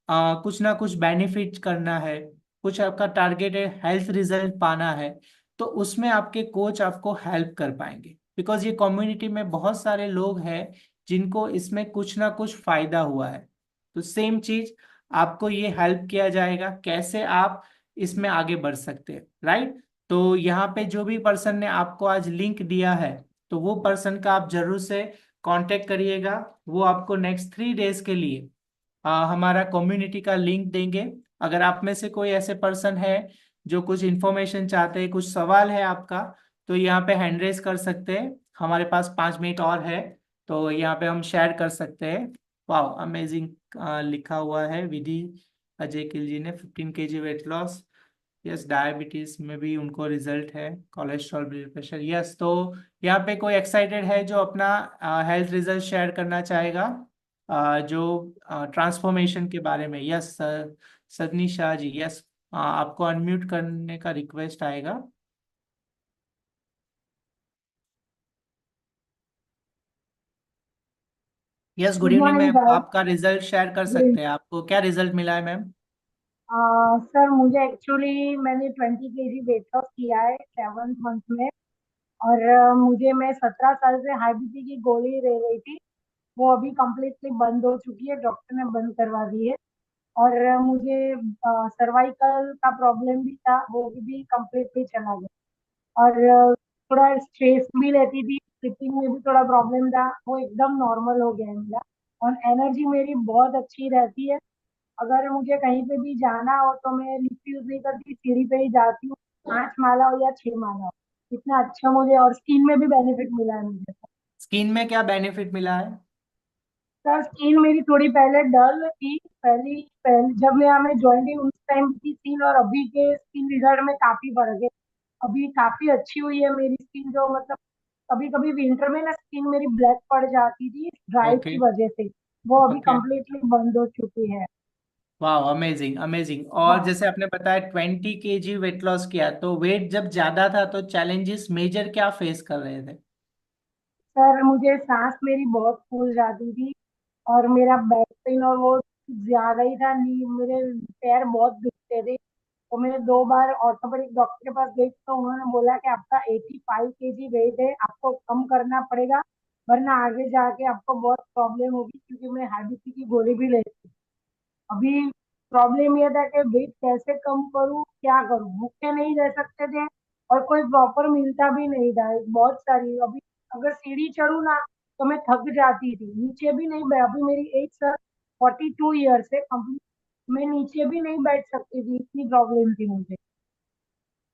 कुछ ना कुछ बेनिफिट करना है, कुछ आपका टारगेट है, हेल्थ रिजल्ट पाना है, तो उसमें आपके कोच आपको हेल्प कर पाएंगे। बिकॉज ये कम्युनिटी में बहुत सारे लोग हैं जिनको इसमें कुछ ना कुछ फायदा हुआ है। तो सेम चीज आपको ये हेल्प किया जाएगा, कैसे आप इसमें आगे बढ़ सकते हैं, राइट। तो यहाँ पे जो भी पर्सन ने आपको आज लिंक दिया है, तो वो पर्सन का आप जरूर से कांटेक्ट करिएगा। वो आपको नेक्स्ट 3 डेज के लिए हमारा कम्युनिटी का लिंक देंगे। अगर आप में से कोई ऐसे पर्सन है जो कुछ इंफॉर्मेशन चाहते हैं, कुछ सवाल है आपका, तो यहाँ पे हैंड रेज कर सकते हैं। हमारे पास 5 मिनट और है, तो यहाँ पे हम शेयर कर सकते हैं। वाह, अमेजिंग लिखा हुआ है विधि अजय किल जी ने, 15 kg weight loss. Yes, diabetes में भी उनको रिजल्ट है, कोलेस्ट्रॉल, ब्लड प्रेशर। यस, तो यहाँ पे कोई एक्साइटेड है जो अपना हेल्थ रिजल्ट शेयर करना चाहेगा, जो ट्रांसफॉर्मेशन के बारे में? यस, सदनी शाह जी, यस, आपको अनम्यूट करने का रिक्वेस्ट आएगा। Yes, good good evening morning ma'am, sir. आपका रिजल्ट शेयर कर सकते हैं। आपको क्या रिजल्ट मिला है मैम? सर मुझे एक्चुअली मैंने 20 kg वेट लॉस किया है 7 मंथ में। और मुझे मैं 17 साल से हाई बीपी की गोली ले रही थी, वो अभी कम्प्लीटली बंद हो चुकी है, डॉक्टर ने बंद करवा दी है। और मुझे सर्वाइकल का प्रॉब्लम भी था, वो भी कंप्लीटली चला गया। और थोड़ा स्ट्रेस भी रहती थी, स्लीपिंग में भी थोड़ा प्रॉब्लम था, वो एकदम नॉर्मल हो गया है मेरा। और एनर्जी मेरी बहुत अच्छी रहती है। अगर मुझे कहीं पे भी जाना हो तो मैं लिफ्ट यूज नहीं करती, सीढ़ी पे ही जाती हूँ, 5 माला हो या 6 माला हो। इतना अच्छा मुझे, और स्किन में भी बेनिफिट मिला है मुझे। स्किन में क्या बेनिफिट मिला है? सर स्किन मेरी थोड़ी पहले डल थी, पहले जब मैं हमें ज्वाइन की उस टाइम की स्किन और अभी के स्किन रिजल्ट में काफी फर्क है। अभी काफी अच्छी हुई है मेरी स्किन, जो मतलब कभी कभी विंटर में ना स्किन मेरी ब्लैक पड़ जाती थी ड्राई ओके। की वजह से, वो अभी ओके। कंप्लीटली बंद हो चुकी है। वाह, अमेजिंग अमेजिंग। और हाँ जैसे आपने बताया 20 kg वेट लॉस किया, तो वेट जब ज्यादा था तो चैलेंजेस मेजर क्या फेस कर रहे थे? सर, मुझे सांस मेरी बहुत फूल जाती थी, और मेरा बैक पेन और वो ज्यादा ही था, नी मेरे पैर बहुत दुखते थे। तो मैंने 2 बार ऑर्थोपेडिक डॉक्टर के पास गई, तो उन्होंने बोला कि आपका 85 kg वेट है, आपको कम करना पड़ेगा, वरना आगे जाके आपको बहुत प्रॉब्लम होगी, क्योंकि मैं हाई बीपी की गोली भी लेती हूँ। अभी प्रॉब्लम ये था कि वेट कैसे कम करूँ, क्या करूँ, भूखे नहीं रह सकते थे, और कोई प्रॉपर मिलता भी नहीं था। बहुत सारी, अभी अगर सीढ़ी चढ़ू ना तो मैं थक जाती थी, नीचे भी नहीं अभी मेरी एज सर 42 ईयर्स है कंप्लीट, मैं नीचे भी नहीं बैठ सकती थी, इतनी प्रॉब्लम थी मुझे।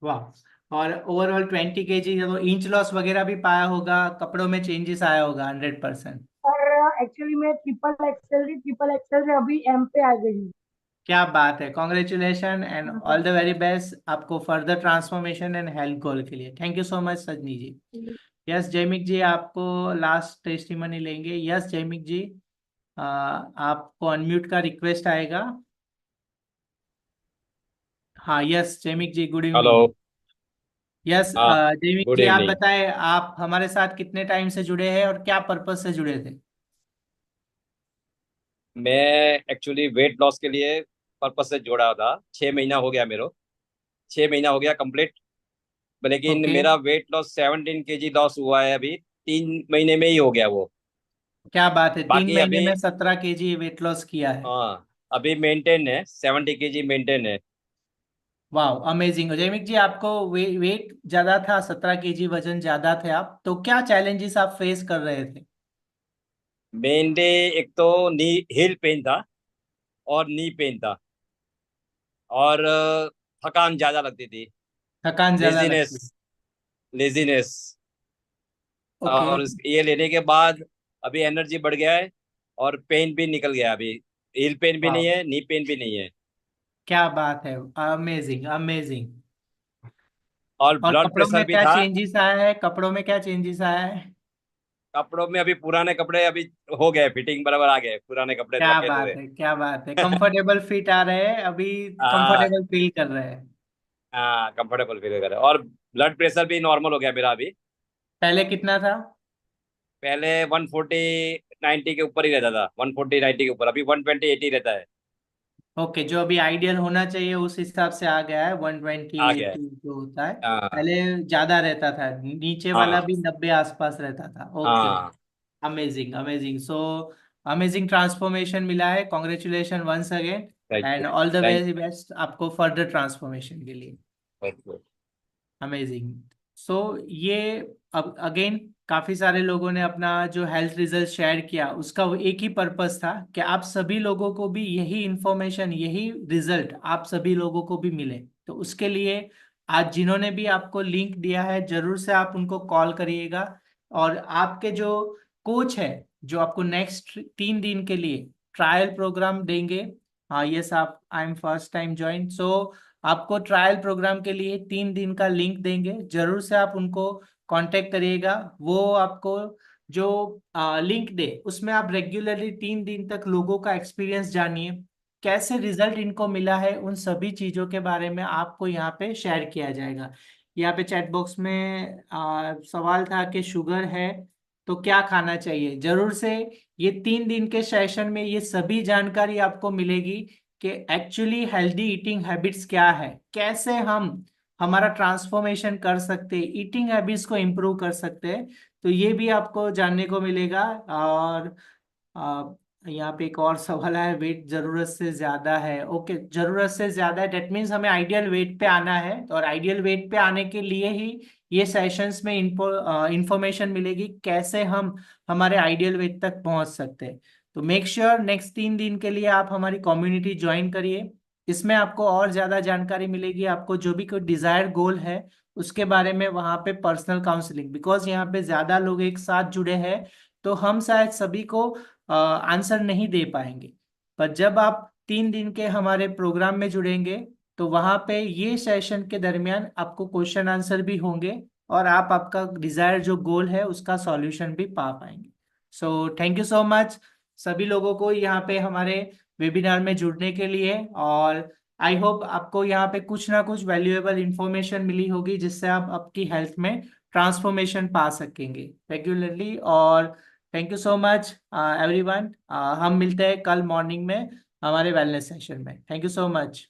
वाह। और ओवरऑल 20 kg, तो इंच लॉस वगैरह भी पाया होगा, कपड़ों में चेंजेस आया होगा 100%। और एक्चुअली मैं ट्रिपल एक्सएल थी, ट्रिपल एक्सएल से अभी एम पे आ गई हूँ। क्या बात है, congratulation and all the very best आपको फर्दर ट्रांसफॉर्मेशन एंड हेल्थ गोल के लिए। थैंक यू सो मच सजनी जी। यस जयमिक जी, आपको लास्ट टेस्टिमनी लेंगे। यस जयमिक जी, आपको अनम्यूट का रिक्वेस्ट आएगा। हाँ यस जयमिक जी, गुड हेलो। इवनिंग। यस हाँ, जयमिक गुड जी, आप इवनिंग। बताएं आप हमारे साथ कितने टाइम से जुड़े हैं और क्या पर्पज से जुड़े थे? मैं एक्चुअली वेट लॉस के लिए पर्पज से जोड़ा था। 6 महीना हो गया मेरे, 6 महीना हो गया कंप्लीट। लेकिन ओके। मेरा वेट लॉस 17 kg लॉस हुआ है अभी, 3 महीने में ही हो गया वो। क्या बात है, तीन बाकी महीने अभी, में 17 kg वेट लॉस किया है। हाँ, अभी मेंटेन है, 70 kg मेंटेन है। वाह अमेजिंग। जयमिक जी, आपको वेट ज्यादा था, 17 kg वजन ज्यादा थे आप, तो क्या चैलेंजेस आप फेस कर रहे थे? मेनली एक तो नी हिल पेन था, और नी पेन था, और थकान ज़्यादा लगती थी। थकान ज्यादा लेजीनेस, लगती है। लेजीनेस। ओके। और ये लेने के बाद अभी एनर्जी बढ़ गया है, और पेन भी निकल गया अभी। हील पेन भी वाह, नहीं है, नी पेन भी नहीं है। क्या बात है, अमेजिंग अमेजिंग। और और ब्लड कपड़ों प्रेशर में भी क्या था। चेंजेस आया है? कपड़ों में क्या चेंजेस आया है? कपड़ों में अभी पुराने कपड़े अभी हो गए, फिटिंग बराबर आ गए, पुराने कपड़े क्या रखे बात थे। है, क्या बात है, कंफर्टेबल फिट आ रहे हैं अभी, हाँ। कंफर्टेबल फील कर रहे हैं। हाँ, कंफर्टेबल फील कर रहे, और ब्लड प्रेशर भी नॉर्मल हो गया मेरा अभी। पहले कितना था? पहले 140/90 के ऊपर ही रहता था, 140/90 के ऊपर, अभी 120/80 रहता है। ओके, जो अभी आइडियल होना चाहिए उस हिसाब से आ गया है, 120 आ गया है। 80 जो होता है। हाँ। पहले ज्यादा रहता था, नीचे वाला हाँ। भी 90 आसपास रहता था। ओके। हाँ। Amazing amazing. So amazing transformation मिला है, congratulation once again thank and you. All the thank very best आपको फर्दर ट्रांसफॉर्मेशन के लिए। यू। अमेजिंग। सो ये, अब अगेन काफी सारे लोगों ने अपना जो हेल्थ रिजल्ट शेयर किया, उसका वो एक ही पर्पस था कि आप सभी लोगों को भी यही इंफॉर्मेशन, यही रिजल्ट आप सभी लोगों को भी मिले। तो उसके लिए आज जिन्होंने भी आपको लिंक दिया है, जरूर से आप उनको कॉल करिएगा। और आपके जो कोच है, जो आपको नेक्स्ट 3 दिन के लिए ट्रायल प्रोग्राम देंगे। हाँ यस, आप I am first time join, so आपको ट्रायल प्रोग्राम के लिए 3 दिन का लिंक देंगे, जरूर से आप उनको कांटेक्ट करिएगा। वो आपको जो लिंक दे, उसमें आप रेगुलरली 3 दिन तक लोगों का एक्सपीरियंस जानिए, कैसे रिजल्ट इनको मिला है, उन सभी चीजों के बारे में आपको यहाँ पे शेयर किया जाएगा। यहाँ पे चैट बॉक्स में सवाल था कि शुगर है तो क्या खाना चाहिए। जरूर से ये 3 दिन के सेशन में ये सभी जानकारी आपको मिलेगी कि एक्चुअली हेल्दी ईटिंग हैबिट्स क्या है, कैसे हम हमारा ट्रांसफॉर्मेशन कर सकते हैं, ईटिंग हैबिट्स को इम्प्रूव कर सकते हैं। तो ये भी आपको जानने को मिलेगा। और यहाँ पे एक और सवाल है, वेट जरूरत से ज्यादा है। ओके, जरूरत से ज्यादा है, डेट मीन्स हमें आइडियल वेट पे आना है, और आइडियल वेट पे आने के लिए ही ये सेशंस में इंफॉर्मेशन मिलेगी कैसे हम हमारे आइडियल वेट तक पहुंच सकते हैं। तो मेक श्योर नेक्स्ट 3 दिन के लिए आप हमारी कम्युनिटी ज्वाइन करिए। इसमें आपको और ज्यादा जानकारी मिलेगी, आपको जो भी कोई डिजायर गोल है उसके बारे में वहाँ पे पर्सनल काउंसलिंग, बिकॉज यहाँ पे ज्यादा लोग एक साथ जुड़े हैं तो हम शायद सभी को आंसर नहीं दे पाएंगे। पर जब आप 3 दिन के हमारे प्रोग्राम में जुड़ेंगे तो वहाँ पे ये सेशन के दरमियान आपको क्वेश्चन आंसर भी होंगे, और आप आपका डिजायर जो गोल है उसका सॉल्यूशन भी पा पाएंगे। So thank you so much सभी लोगों को यहाँ पे हमारे वेबिनार में जुड़ने के लिए, और आई होप आपको यहाँ पे कुछ ना कुछ वैल्यूएबल इंफॉर्मेशन मिली होगी जिससे आप आपकी हेल्थ में ट्रांसफॉर्मेशन पा सकेंगे रेगुलरली। और thank you so much everyone, हम मिलते हैं कल मॉर्निंग में हमारे वेलनेस सेशन में। Thank you so much.